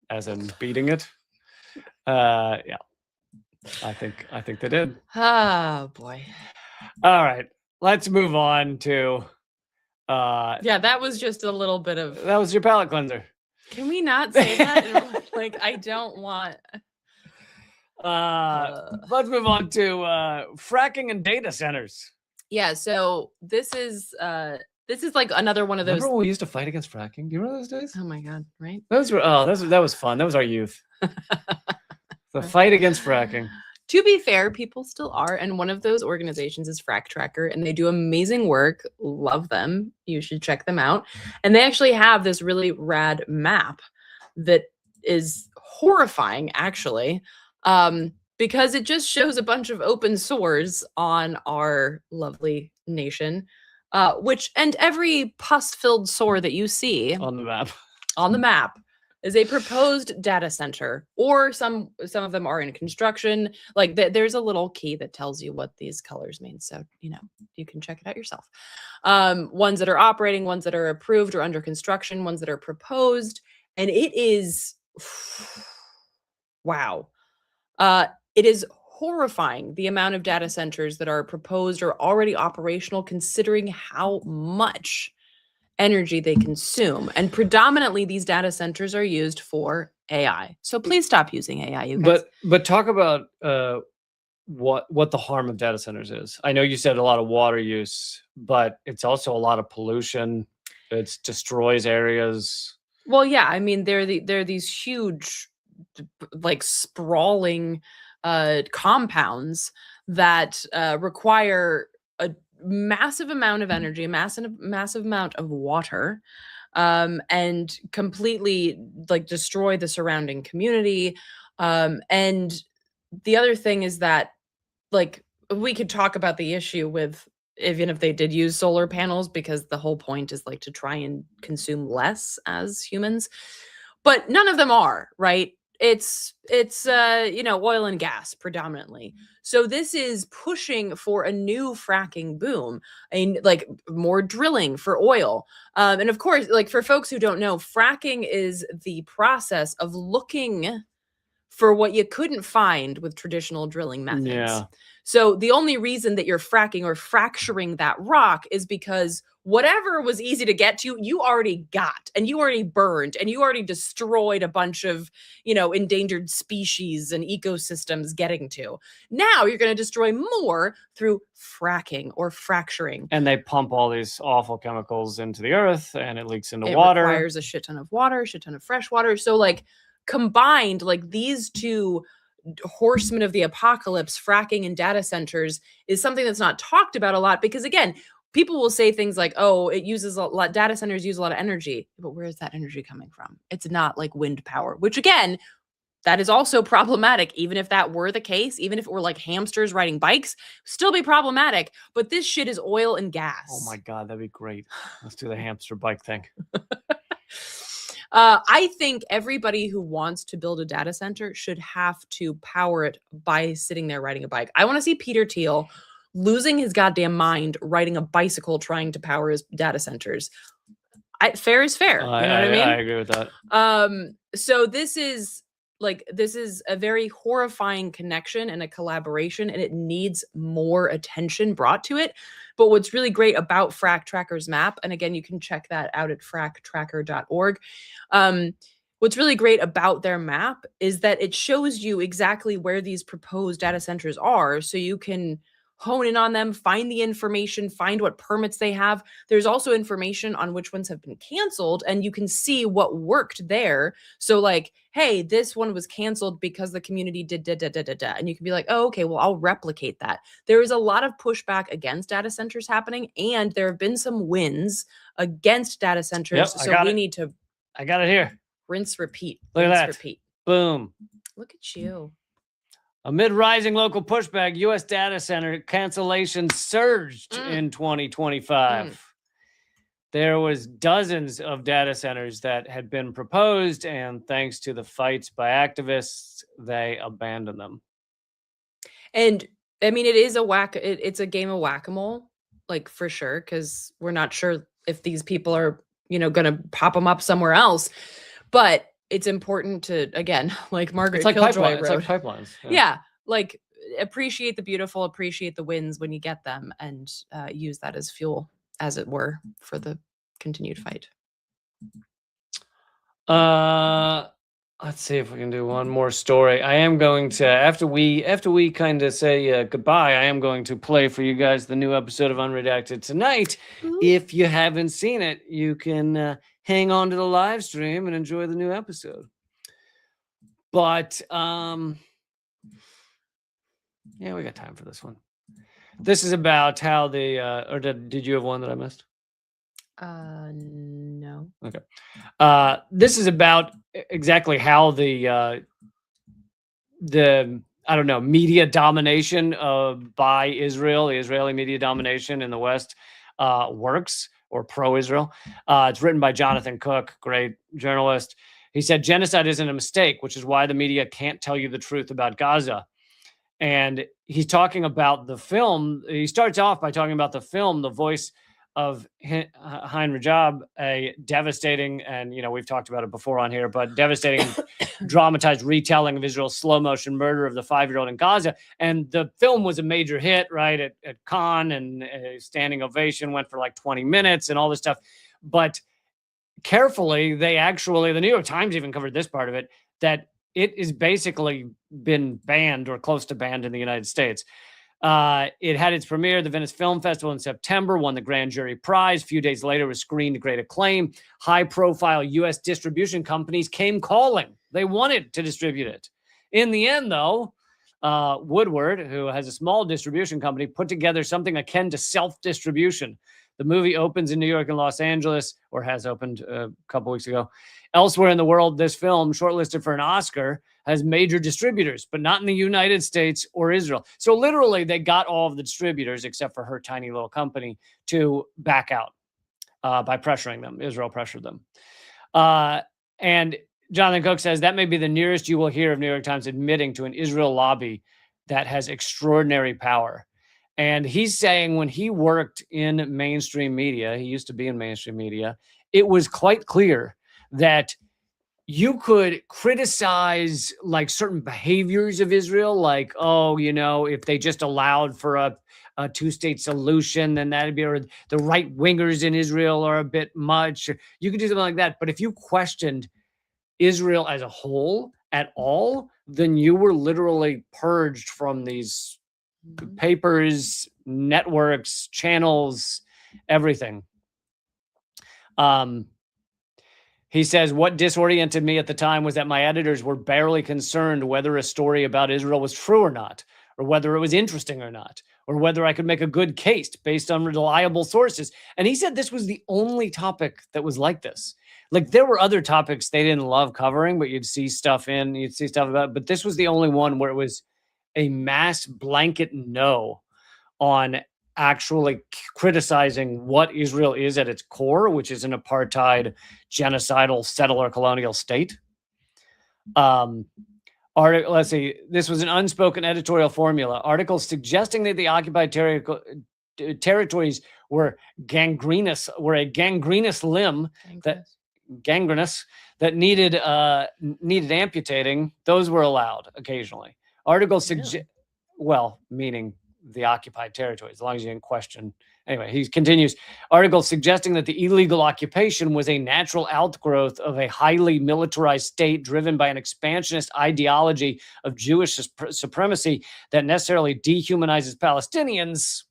as in beating it. Yeah, I think they did. Oh boy. All right, let's move on to. Yeah, that was just a little bit of. That was your palate cleanser. Can we not say that? Like, I don't want. Let's move on to fracking and data centers. Yeah, so this is like another one of those. Remember when we used to fight against fracking? Do you remember those days? Oh my god, right? That was fun. That was our youth. The fight against fracking. To be fair, people still are, and one of those organizations is Frack Tracker, and they do amazing work. Love them. You should check them out. And they actually have this really rad map that is horrifying, actually. because it just shows a bunch of open sores on our lovely nation, and every pus-filled sore that you see On the map. on the map is a proposed data center, or some of them are in construction. Like there's a little key that tells you what these colors mean, so you can check it out yourself. Ones that are operating, ones that are approved or under construction, ones that are proposed, and it is wow. It is horrifying the amount of data centers that are proposed or already operational, considering how much energy they consume. And predominantly these data centers are used for AI. So please stop using AI, you guys. But talk about what the harm of data centers is. I know you said a lot of water use, but it's also a lot of pollution. It destroys areas. Well, yeah, I mean they're these huge, like sprawling compounds that require a massive amount of energy, a massive amount of water, and completely like destroy the surrounding community. And the other thing is that, like, we could talk about the issue with even if they did use solar panels, because the whole point is like to try and consume less as humans, but none of them are, right? It's oil and gas predominantly. So this is pushing for a new fracking boom, and like more drilling for oil. And of course, like for folks who don't know, fracking is the process of looking for what you couldn't find with traditional drilling methods. Yeah. So the only reason that you're fracking or fracturing that rock is because whatever was easy to get to, you already got, and you already burned, and you already destroyed a bunch of, endangered species and ecosystems getting to. Now you're going to destroy more through fracking or fracturing. And they pump all these awful chemicals into the earth, and it leaks into It water. It requires a shit ton of water, a shit ton of fresh water. So like combined, like these two horsemen of the apocalypse, fracking and data centers, is something that's not talked about a lot, because again, people will say things like, oh, it uses a lot, data centers use a lot of energy, but where is that energy coming from? It's not like wind power, which again, that is also problematic. Even if that were the case, even if it were like hamsters riding bikes, still be problematic. But this shit is oil and gas. Oh my God, that'd be great. Let's do the hamster bike thing. I think everybody who wants to build a data center should have to power it by sitting there riding a bike. I want to see Peter Thiel losing his goddamn mind riding a bicycle trying to power his data centers. Fair is fair. You know what I mean? I agree with that. So this is a very horrifying connection and a collaboration, and it needs more attention brought to it. But what's really great about Frack Tracker's map, and again, you can check that out at fracktracker.org. What's really great about their map is that it shows you exactly where these proposed data centers are, so you can hone in on them, find the information, find what permits they have. There's also information on which ones have been canceled, and you can see what worked there. So like, hey, this one was canceled because the community did da da da da da. And you can be like, oh, okay, well, I'll replicate that. There is a lot of pushback against data centers happening, and there have been some wins against data centers. Yep, so we need to I got it here. Rinse, repeat. Look at that. Repeat. Boom. Look at you. Amid rising local pushback, U.S. data center cancellations surged in 2025. There was dozens of data centers that had been proposed, and thanks to the fights by activists, they abandoned them. And I mean, it's a game of whack-a-mole, like for sure, because we're not sure if these people are, going to pop them up somewhere else. But it's important to, again, like Margaret Killjoy wrote. It's like pipelines. Yeah, like appreciate the beautiful, appreciate the wins when you get them, and use that as fuel, as it were, for the continued fight. Let's see if we can do one more story. I am going to, after we kind of say goodbye, I am going to play for you guys the new episode of Unredacted tonight. Ooh. If you haven't seen it, you can hang on to the live stream and enjoy the new episode. But yeah, we got time for this one. This is about how the or did you have one that I missed? No. Okay. This is about exactly how the I don't know, media domination by Israel, the Israeli media domination in the West works, or pro-Israel. It's written by Jonathan Cook, great journalist. He said, genocide isn't a mistake, which is why the media can't tell you the truth about Gaza. And he's talking about the film. He starts off by talking about the film, The Voice of Hein Rajab, a devastating, and we've talked about it before on here, but devastating dramatized retelling of Israel's slow motion murder of the 5-year-old in Gaza. And the film was a major hit, right, at Cannes, and a standing ovation, went for like 20 minutes and all this stuff. But carefully, the New York Times even covered this part of it, that it is basically been banned or close to banned in the United States. It had its premiere at the Venice Film Festival in September, won the Grand Jury Prize. A few days later, it was screened to great acclaim. High-profile U.S. distribution companies came calling. They wanted to distribute it. In the end, though, Woodward, who has a small distribution company, put together something akin to self-distribution. The movie opens in New York and Los Angeles, or has opened a couple weeks ago. Elsewhere in the world, this film, shortlisted for an Oscar, has major distributors, but not in the United States or Israel. So literally, they got all of the distributors, except for her tiny little company, to back out by pressuring them. Israel pressured them. And Jonathan Cook says that may be the nearest you will hear of New York Times admitting to an Israel lobby that has extraordinary power. And he's saying when he worked in mainstream media, he used to be in mainstream media, it was quite clear that you could criticize like certain behaviors of Israel, like, if they just allowed for a two-state solution, then that'd be, or the right wingers in Israel are a bit much. You could do something like that. But if you questioned Israel as a whole at all, then you were literally purged from these papers, networks, channels, everything. He says, what disoriented me at the time was that my editors were barely concerned whether a story about Israel was true or not, or whether it was interesting or not, or whether I could make a good case based on reliable sources. And he said this was the only topic that was like this. Like, there were other topics they didn't love covering, but you'd see stuff about, but this was the only one where it was a mass blanket no on actually criticizing what Israel is at its core, which is an apartheid, genocidal, settler colonial state. Let's see. This was an unspoken editorial formula. Articles suggesting that the occupied territories were a gangrenous limb that needed amputating. Those were allowed occasionally. Articles meaning the occupied territories, as long as you didn't question. Anyway, he continues, articles suggesting that the illegal occupation was a natural outgrowth of a highly militarized state driven by an expansionist ideology of Jewish supremacy that necessarily dehumanizes Palestinians.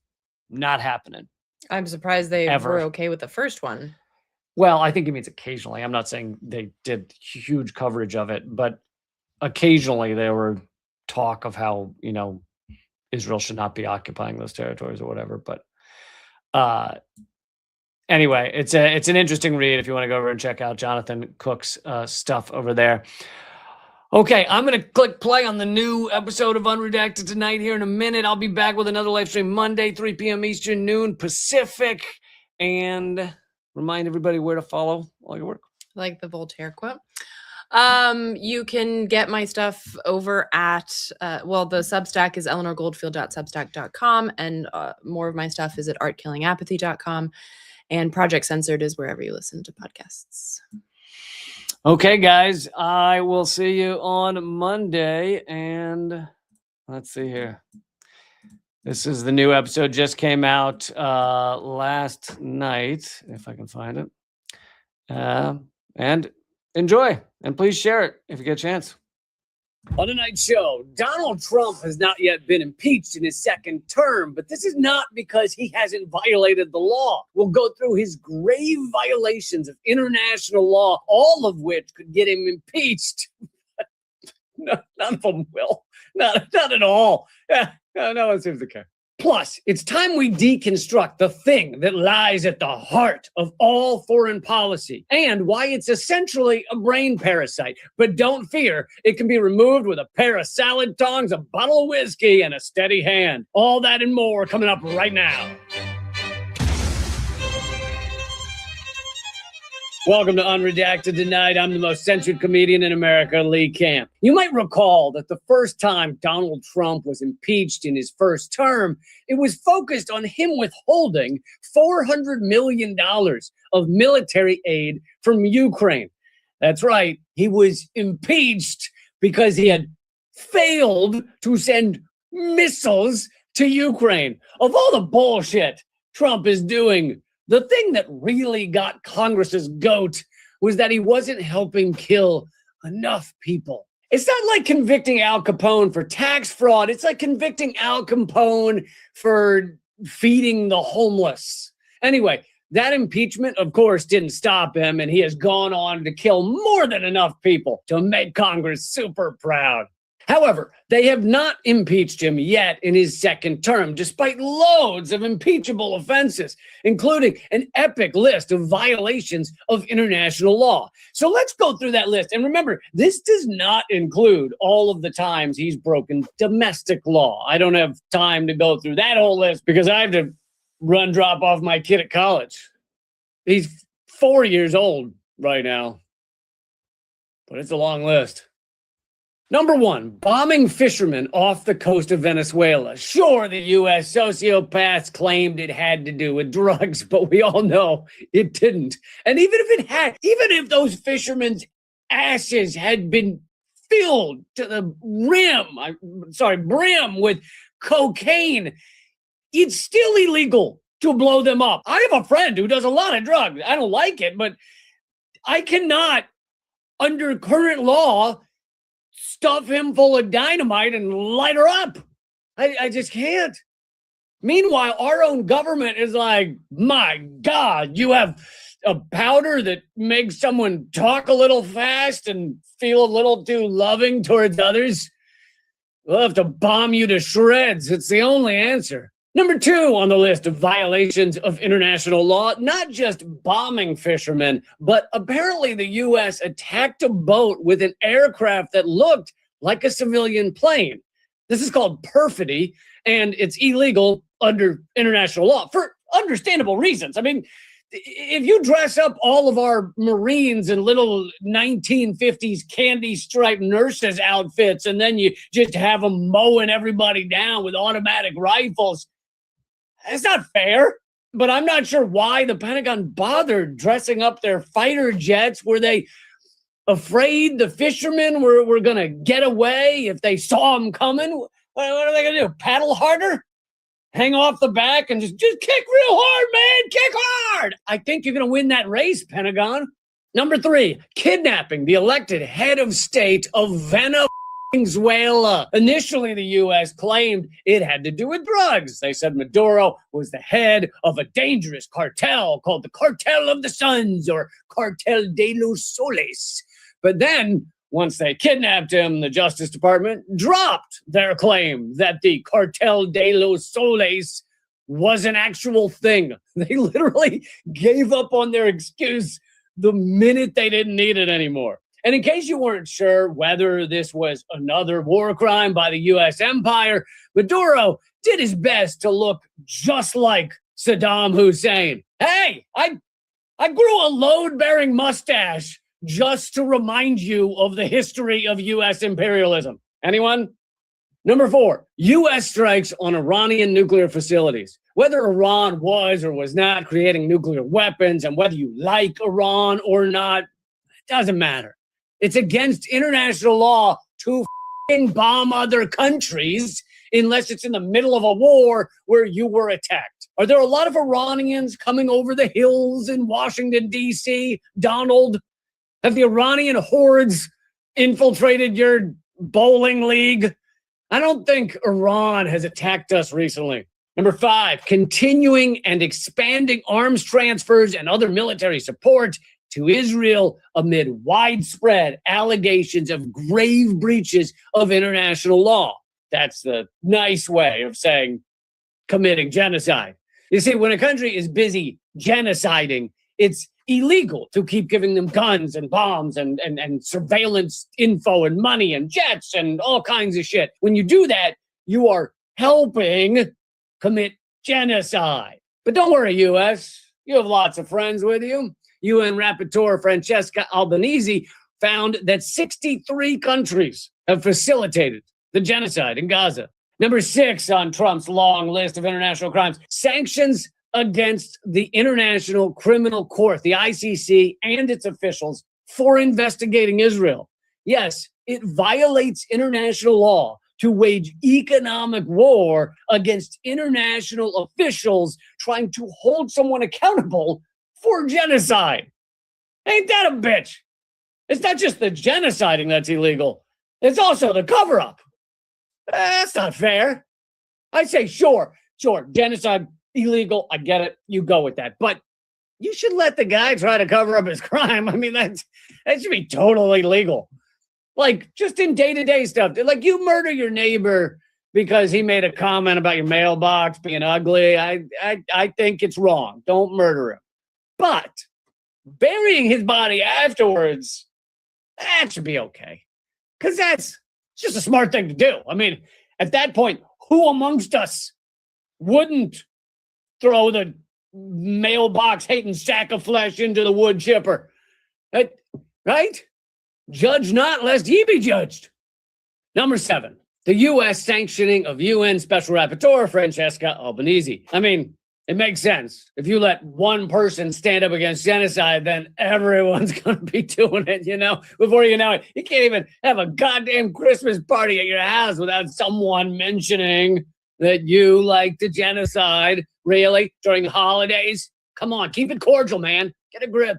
Not happening. I'm surprised they were okay with the first one. Well, I think it means occasionally. I'm not saying they did huge coverage of it, but occasionally there were talk of how, Israel should not be occupying those territories or whatever. But anyway, it's an interesting read if you want to go over and check out Jonathan Cook's stuff over there. Okay, I'm going to click play on the new episode of Unredacted tonight here in a minute. I'll be back with another live stream Monday, 3 p.m. Eastern, noon Pacific. And remind everybody where to follow all your work. Like the Voltaire quote. You can get my stuff over at, the Substack is eleanorgoldfield.substack.com, and more of my stuff is at artkillingapathy.com, and Project Censored is wherever you listen to podcasts. Okay, guys, I will see you on Monday, and let's see here. This is the new episode, just came out last night, if I can find it. And enjoy, and please share it if you get a chance. On tonight's show, Donald Trump has not yet been impeached in his second term, but this is not because he hasn't violated the law. We'll go through his grave violations of international law, all of which could get him impeached. No, none of them will. Not at all. Yeah, no one seems to care. Plus, it's time we deconstruct the thing that lies at the heart of all foreign policy and why it's essentially a brain parasite. But don't fear, it can be removed with a pair of salad tongs, a bottle of whiskey, and a steady hand. All that and more coming up right now. Welcome to Unredacted Tonight. I'm the most censored comedian in America, Lee Camp. You might recall that the first time Donald Trump was impeached in his first term, it was focused on him withholding $400 million of military aid from Ukraine. That's right, he was impeached because he had failed to send missiles to Ukraine. Of all the bullshit Trump is doing, the thing that really got Congress's goat was that he wasn't helping kill enough people. It's not like convicting Al Capone for tax fraud. It's like convicting Al Capone for feeding the homeless. Anyway, that impeachment, of course, didn't stop him, and he has gone on to kill more than enough people to make Congress super proud. However, they have not impeached him yet in his second term, despite loads of impeachable offenses, including an epic list of violations of international law. So let's go through that list. And remember, this does not include all of the times he's broken domestic law. I don't have time to go through that whole list because I have to drop off my kid at college. He's 4 years old right now, but it's a long list. Number one, bombing fishermen off the coast of Venezuela. Sure, the U.S. sociopaths claimed it had to do with drugs, but we all know it didn't. And even if it had, even if those fishermen's asses had been filled to the brim with cocaine, it's still illegal to blow them up. I have a friend who does a lot of drugs. I don't like it, but I cannot, under current law, stuff him full of dynamite and light her up. I just can't. Meanwhile, our own government is like, my God, you have a powder that makes someone talk a little fast and feel a little too loving towards others? We'll have to bomb you to shreds. It's the only answer. Number two on the list of violations of international law, not just bombing fishermen, but apparently the U.S. attacked a boat with an aircraft that looked like a civilian plane. This is called perfidy, and it's illegal under international law for understandable reasons. I mean, if you dress up all of our Marines in little 1950s candy-striped nurses outfits, and then you just have them mowing everybody down with automatic rifles, it's not fair. But I'm not sure why the Pentagon bothered dressing up their fighter jets. Were they afraid the fishermen were going to get away if they saw them coming? What are they going to do? Paddle harder? Hang off the back and just kick real hard, man. Kick hard. I think you're going to win that race, Pentagon. Number three, kidnapping the elected head of state of Venezuela. Initially, the U.S. claimed it had to do with drugs. They said Maduro was the head of a dangerous cartel called the Cartel of the Suns, or Cartel de los Soles. But then, once they kidnapped him, the Justice Department dropped their claim that the Cartel de los Soles was an actual thing. They literally gave up on their excuse the minute they didn't need it anymore. And in case you weren't sure whether this was another war crime by the U.S. empire, Maduro did his best to look just like Saddam Hussein. Hey, I grew a load-bearing mustache just to remind you of the history of U.S. imperialism. Anyone? Number four, U.S. strikes on Iranian nuclear facilities. Whether Iran was or was not creating nuclear weapons, and whether you like Iran or not, it doesn't matter. It's against international law to bomb other countries unless it's in the middle of a war where you were attacked. Are there a lot of Iranians coming over the hills in Washington, D.C., Donald? Have the Iranian hordes infiltrated your bowling league? I don't think Iran has attacked us recently. Number five, continuing and expanding arms transfers and other military support to Israel amid widespread allegations of grave breaches of international law. That's the nice way of saying committing genocide. You see, when a country is busy genociding, it's illegal to keep giving them guns and bombs and surveillance info and money and jets and all kinds of shit. When you do that, you are helping commit genocide. But don't worry, U.S. You have lots of friends with you. UN Rapporteur Francesca Albanese found that 63 countries have facilitated the genocide in Gaza. Number 6 on Trump's long list of international crimes, sanctions against the International Criminal Court, the ICC, and its officials for investigating Israel. Yes, it violates international law to wage economic war against international officials trying to hold someone accountable for genocide. Ain't that a bitch? It's not just the genociding that's illegal. It's also the cover-up. That's not fair. I say, sure, genocide, illegal, I get it. You go with that. But you should let the guy try to cover up his crime. I mean, that should be totally legal. Like, just in day-to-day stuff. Like, you murder your neighbor because he made a comment about your mailbox being ugly. I think it's wrong. Don't murder him. But burying his body afterwards, that should be okay. Because that's just a smart thing to do. I mean, at that point, who amongst us wouldn't throw the mailbox-hating sack of flesh into the wood chipper? Right? Judge not, lest ye be judged. Number 7, the U.S. sanctioning of UN Special Rapporteur Francesca Albanese. I mean, it makes sense. If you let one person stand up against genocide, then everyone's going to be doing it, you know? Before you know it, you can't even have a goddamn Christmas party at your house without someone mentioning that you like to genocide. Really? During holidays? Come on, keep it cordial, man. Get a grip.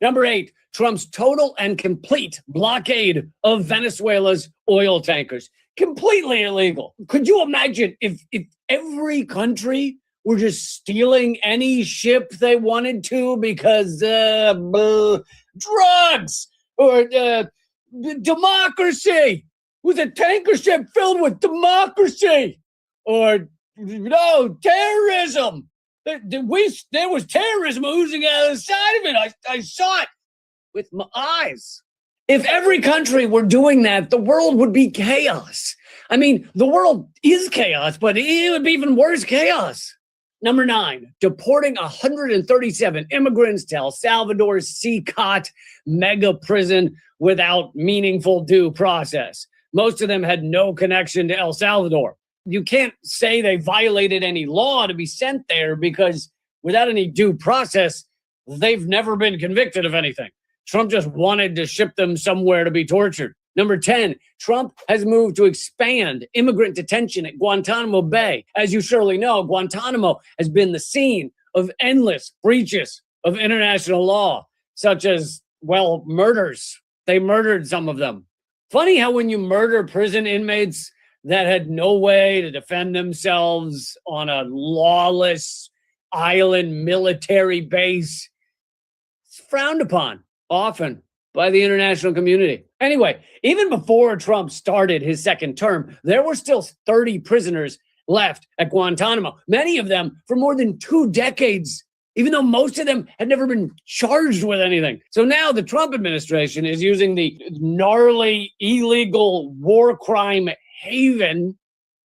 Number 8, Trump's total and complete blockade of Venezuela's oil tankers. Completely illegal. Could you imagine if every country were just stealing any ship they wanted to because drugs or democracy? With a tanker ship filled with democracy or terrorism. There was terrorism oozing out of the side of it. I saw it with my eyes. If every country were doing that, the world would be chaos. I mean, the world is chaos, but it would be even worse chaos. Number 9, deporting 137 immigrants to El Salvador's CCOT mega prison without meaningful due process. Most of them had no connection to El Salvador. You can't say they violated any law to be sent there because without any due process, they've never been convicted of anything. Trump just wanted to ship them somewhere to be tortured. Number 10, Trump has moved to expand immigrant detention at Guantanamo Bay. As you surely know, Guantanamo has been the scene of endless breaches of international law, such as, well, murders. They murdered some of them. Funny how when you murder prison inmates that had no way to defend themselves on a lawless island military base, it's frowned upon often by the international community. Anyway, even before Trump started his second term, there were still 30 prisoners left at Guantanamo, many of them for more than 2 decades, even though most of them had never been charged with anything. So now the Trump administration is using the gnarly, illegal war crime haven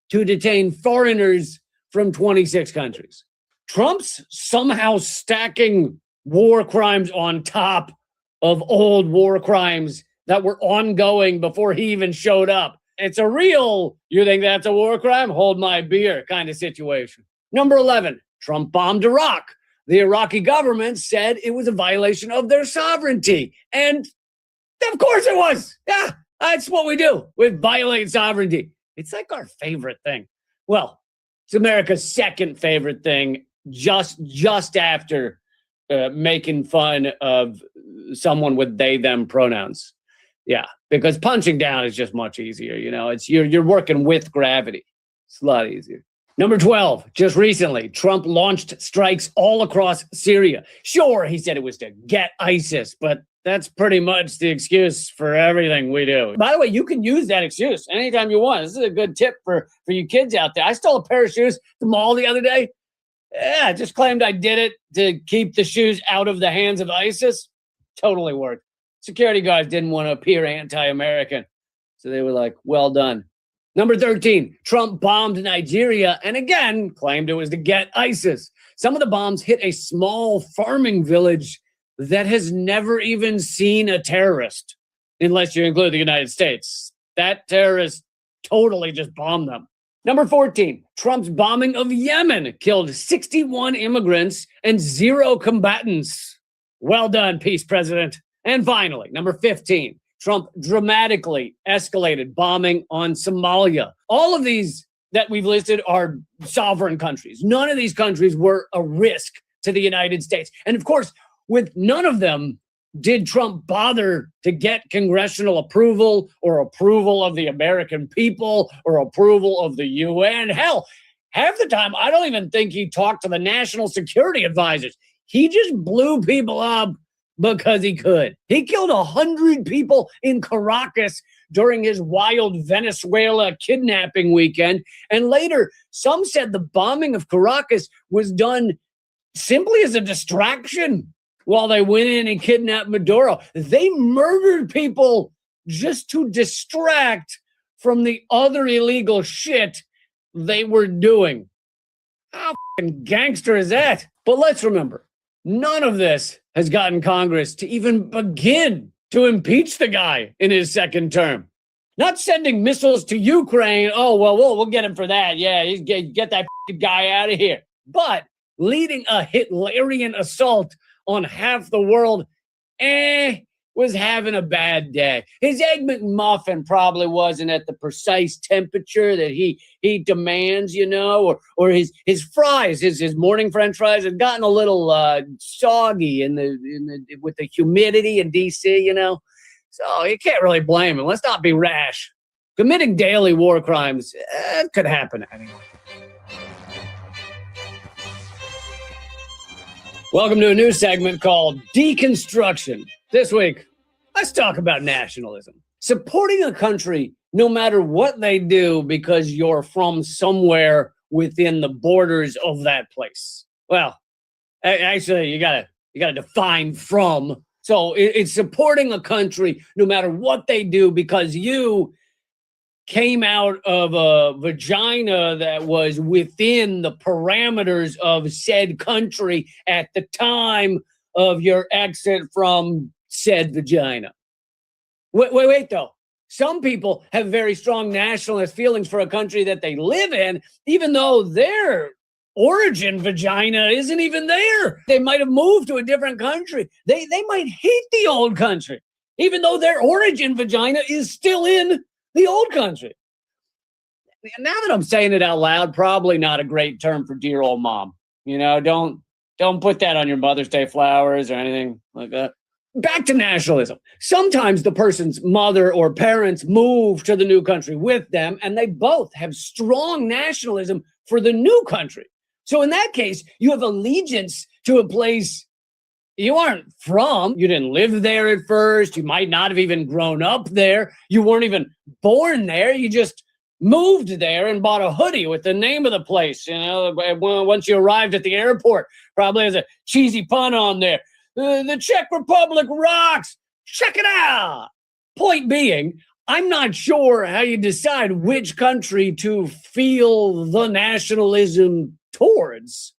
to detain foreigners from 26 countries. Trump's somehow stacking war crimes on top of old war crimes that were ongoing before he even showed up. It's a real, you think that's a war crime? Hold my beer kind of situation. Number 11, Trump bombed Iraq. The Iraqi government said it was a violation of their sovereignty. And of course it was. Yeah, that's what we do. We violate sovereignty. It's like our favorite thing. Well, it's America's second favorite thing, just after making fun of someone with they, them pronouns. Yeah, because punching down is just much easier. You know, it's you're working with gravity. It's a lot easier. Number 12, just recently, Trump launched strikes all across Syria. Sure, he said it was to get ISIS, but That's pretty much the excuse for everything we do. By the way, you can use that excuse anytime you want. This is a good tip for you kids out there. I stole a pair of shoes at the mall the other day. Yeah, I just claimed I did it to keep the shoes out of the hands of ISIS. Totally worked. Security guards didn't want to appear anti-American. So they were like, well done. Number 13, Trump bombed Nigeria and again claimed it was to get ISIS. Some of the bombs hit a small farming village that has never even seen a terrorist, unless you include the United States. That terrorist totally just bombed them. Number 14, Trump's bombing of Yemen killed 61 immigrants and 0 combatants. Well done, peace president. And finally, number 15, Trump dramatically escalated bombing on Somalia. All of these that we've listed are sovereign countries. None of these countries were a risk to the United States. And of course, with none of them did Trump bother to get congressional approval or approval of the American people or approval of the UN. Hell, half the time, I don't even think he talked to the national security advisors. He just blew people up because he could. He killed 100 people in Caracas during his wild Venezuela kidnapping weekend. And later, some said the bombing of Caracas was done simply as a distraction while they went in and kidnapped Maduro. They murdered people just to distract from the other illegal shit they were doing. How fucking gangster is that? But let's remember, none of this has gotten Congress to even begin to impeach the guy in his second term. Not sending missiles to Ukraine. Oh, well, we'll get him for that. Yeah, get that guy out of here. But leading a Hitlerian assault on half the world, was having a bad day. His Egg McMuffin probably wasn't at the precise temperature that he demands, or his fries, his morning French fries had gotten a little soggy in the with the humidity in DC, So you can't really blame him. Let's not be rash. Committing daily war crimes, it could happen anyway. Welcome to a new segment called Deconstruction. This week, let's talk about nationalism. Supporting a country no matter what they do because you're from somewhere within the borders of that place. Well, actually, you gotta define from. So it's supporting a country no matter what they do because you came out of a vagina that was within the parameters of said country at the time of your exit from said vagina. Wait, though. Some people have very strong nationalist feelings for a country that they live in, even though their origin vagina isn't even there. They might have moved to a different country. They might hate the old country, even though their origin vagina is still in the old country. Now that I'm saying it out loud, probably not a great term for dear old mom. Don't put that on your Mother's Day flowers or anything like that. Back to nationalism. Sometimes the person's mother or parents move to the new country with them, and they both have strong nationalism for the new country. So in that case, you have allegiance to a place you aren't from. You didn't live there at first. You might not have even grown up there. You weren't even born there. You just moved there and bought a hoodie with the name of the place. Once you arrived at the airport, probably has a cheesy pun on there. The Czech Republic rocks. Check it out. Point being, I'm not sure how you decide which country to feel the nationalism towards.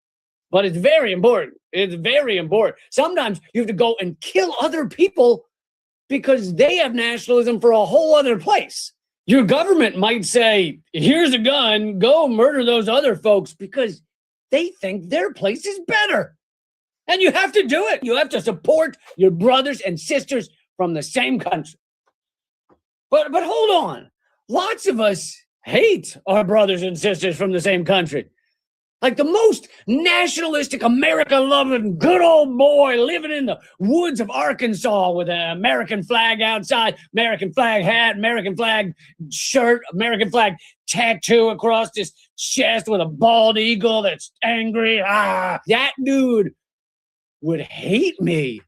But it's very important. It's very important. Sometimes you have to go and kill other people because they have nationalism for a whole other place. Your government might say, here's a gun, go murder those other folks because they think their place is better. And you have to do it. You have to support your brothers and sisters from the same country. But hold on. Lots of us hate our brothers and sisters from the same country. Like the most nationalistic, America-loving, good old boy living in the woods of Arkansas with an American flag outside, American flag hat, American flag shirt, American flag tattoo across his chest with a bald eagle that's angry. That dude would hate me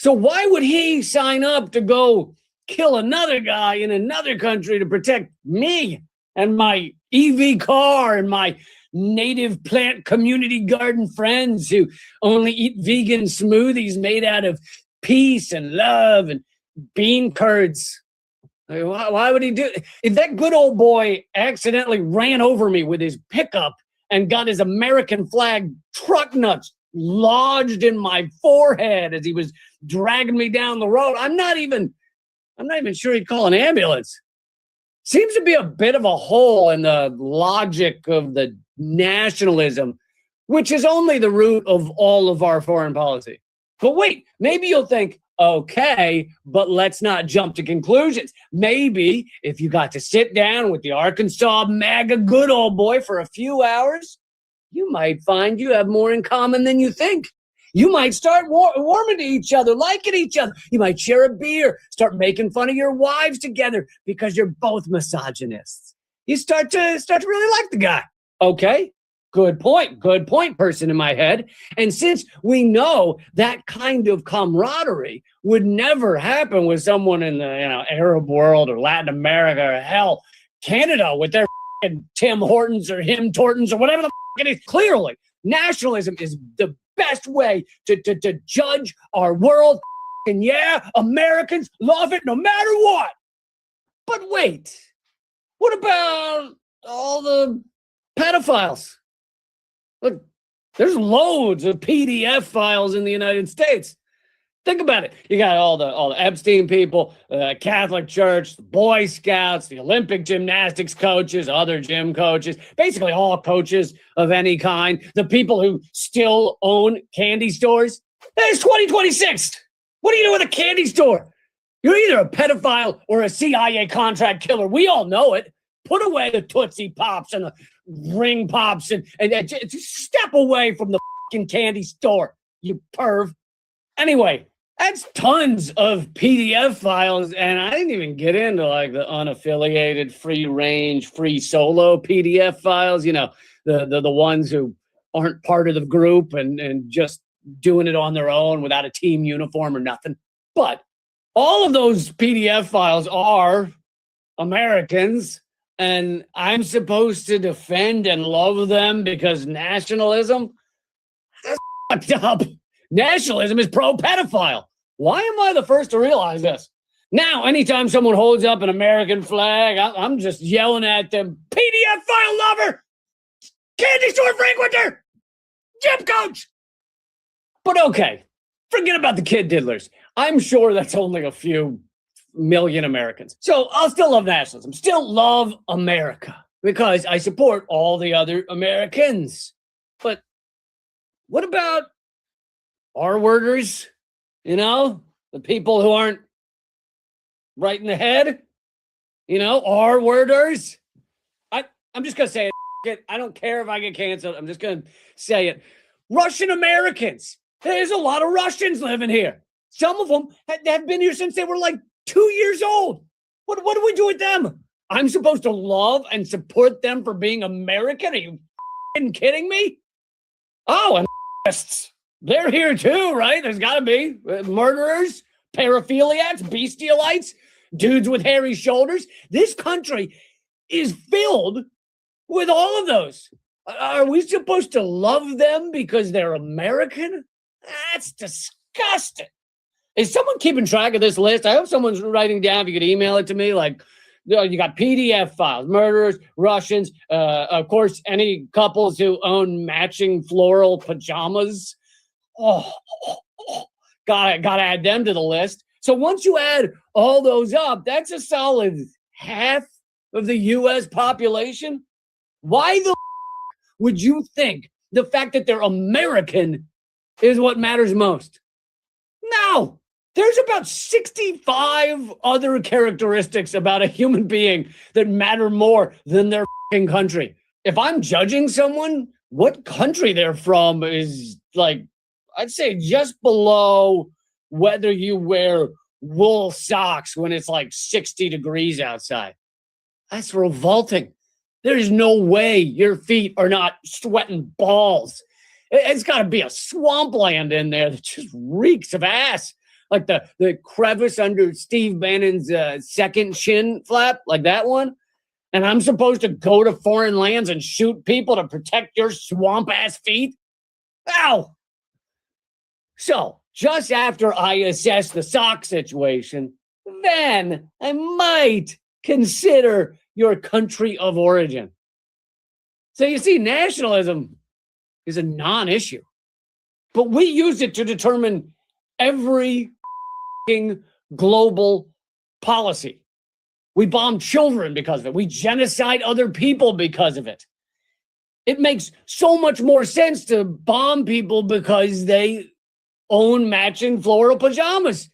So why would he sign up to go kill another guy in another country to protect me and my EV car and my native plant community garden friends who only eat vegan smoothies made out of peace and love and bean curds? Why would he do it? If that good old boy accidentally ran over me with his pickup and got his American flag truck nuts lodged in my forehead as he was dragging me down the road, I'm not even sure he'd call an ambulance. Seems to be a bit of a hole in the logic of the nationalism, which is only the root of all of our foreign policy. But wait, maybe you'll think, okay, but let's not jump to conclusions. Maybe if you got to sit down with the Arkansas MAGA good old boy for a few hours, you might find you have more in common than you think. You might start warming to each other, liking each other. You might share a beer, start making fun of your wives together because you're both misogynists. You start to really like the guy. Okay, good point, person in my head. And since we know that kind of camaraderie would never happen with someone in the Arab world or Latin America or hell, Canada with their Tim Hortons or Him Tortons or whatever the it is, clearly nationalism is the best way to judge our world. And yeah, Americans love it no matter what. But wait, what about all the pedophiles? Look, there's loads of PDF files in the United States. Think about it. You got all the Epstein people, Catholic Church, the Boy Scouts, the Olympic gymnastics coaches, other gym coaches, basically all coaches of any kind, the people who still own candy stores. It's 2026. What do you do with a candy store? You're either a pedophile or a CIA contract killer. We all know it. Put away the Tootsie Pops and the Ring Pops and just step away from the fucking candy store, you perv. Anyway, that's tons of PDF files, and I didn't even get into like the unaffiliated, free range, free solo PDF files. You know, the ones who aren't part of the group and just doing it on their own without a team uniform or nothing. But all of those PDF files are Americans, and I'm supposed to defend and love them because nationalism? That's fucked up. Nationalism is pro-pedophile. Why am I the first to realize this? Now, anytime someone holds up an American flag, I'm just yelling at them, PDF file lover, candy store frequenter, gym coach. But okay, forget about the kid diddlers. I'm sure that's only a few million Americans. So I'll still love nationalism, still love America, because I support all the other Americans. But what about R-worders? You know, the people who aren't right in the head? You know, R-worders? I'm just going to say it. I don't care if I get canceled. I'm just going to say it. Russian Americans. There's a lot of Russians living here. Some of them have been here since they were like 2 years old. What do we do with them? I'm supposed to love and support them for being American? Are you kidding me? Oh, and they're here too, right? There's got to be murderers, paraphiliacs, bestialites, dudes with hairy shoulders. This country is filled with all of those. Are we supposed to love them because they're American? That's disgusting. Is someone keeping track of this list? I hope someone's writing down. If you could email it to me, like, you got PDF files, murderers, Russians, of course, any couples who own matching floral pajamas. Gotta add them to the list. So once you add all those up, that's a solid half of the U.S. population. Why the would you think the fact that they're American is what matters most? No. There's about 65 other characteristics about a human being that matter more than their fucking country. If I'm judging someone, what country they're from is like, I'd say just below whether you wear wool socks when it's like 60 degrees outside. That's revolting. There's no way your feet are not sweating balls. It's got to be a swampland in there that just reeks of ass. Like the crevice under Steve Bannon's second shin flap, like that one. And I'm supposed to go to foreign lands and shoot people to protect your swamp-ass feet? Ow! So, just after I assess the sock situation, then I might consider your country of origin. So you see, nationalism is a non-issue, but we use it to determine every global policy. We bomb children because of it. We genocide other people because of it. It makes so much more sense to bomb people because they own matching floral pajamas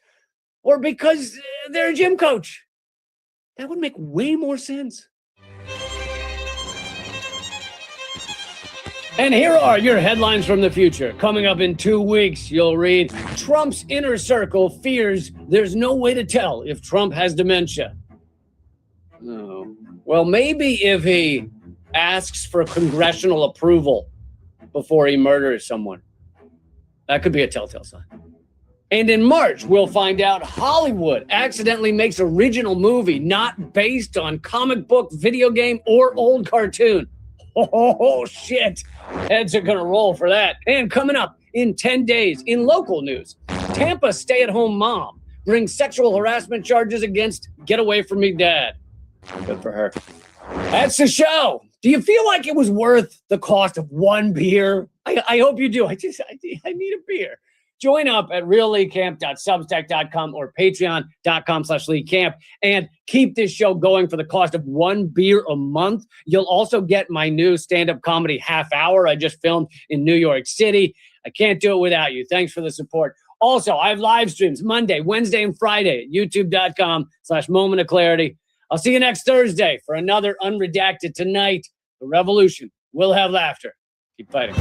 or because they're a gym coach. That would make way more sense. And here are your headlines from the future. Coming up in 2 weeks, you'll read, Trump's inner circle fears there's no way to tell if Trump has dementia. Oh. Well, maybe if he asks for congressional approval before he murders someone. That could be a telltale sign. And in March, we'll find out Hollywood accidentally makes original movie not based on comic book, video game, or old cartoon. Oh, shit. Heads are going to roll for that. And coming up in 10 days in local news, Tampa stay-at-home mom brings sexual harassment charges against Get Away From Me dad. Good for her. That's the show. Do you feel like it was worth the cost of one beer? I hope you do. I need a beer. Join up at realleecamp.substack.com or patreon.com/leecamp and keep this show going for the cost of one beer a month. You'll also get my new stand-up comedy half hour I just filmed in New York City. I can't do it without you. Thanks for the support. Also, I have live streams Monday, Wednesday, and Friday at youtube.com/moment of clarity. I'll see you next Thursday for another Unredacted Tonight. The revolution will have laughter. Keep fighting.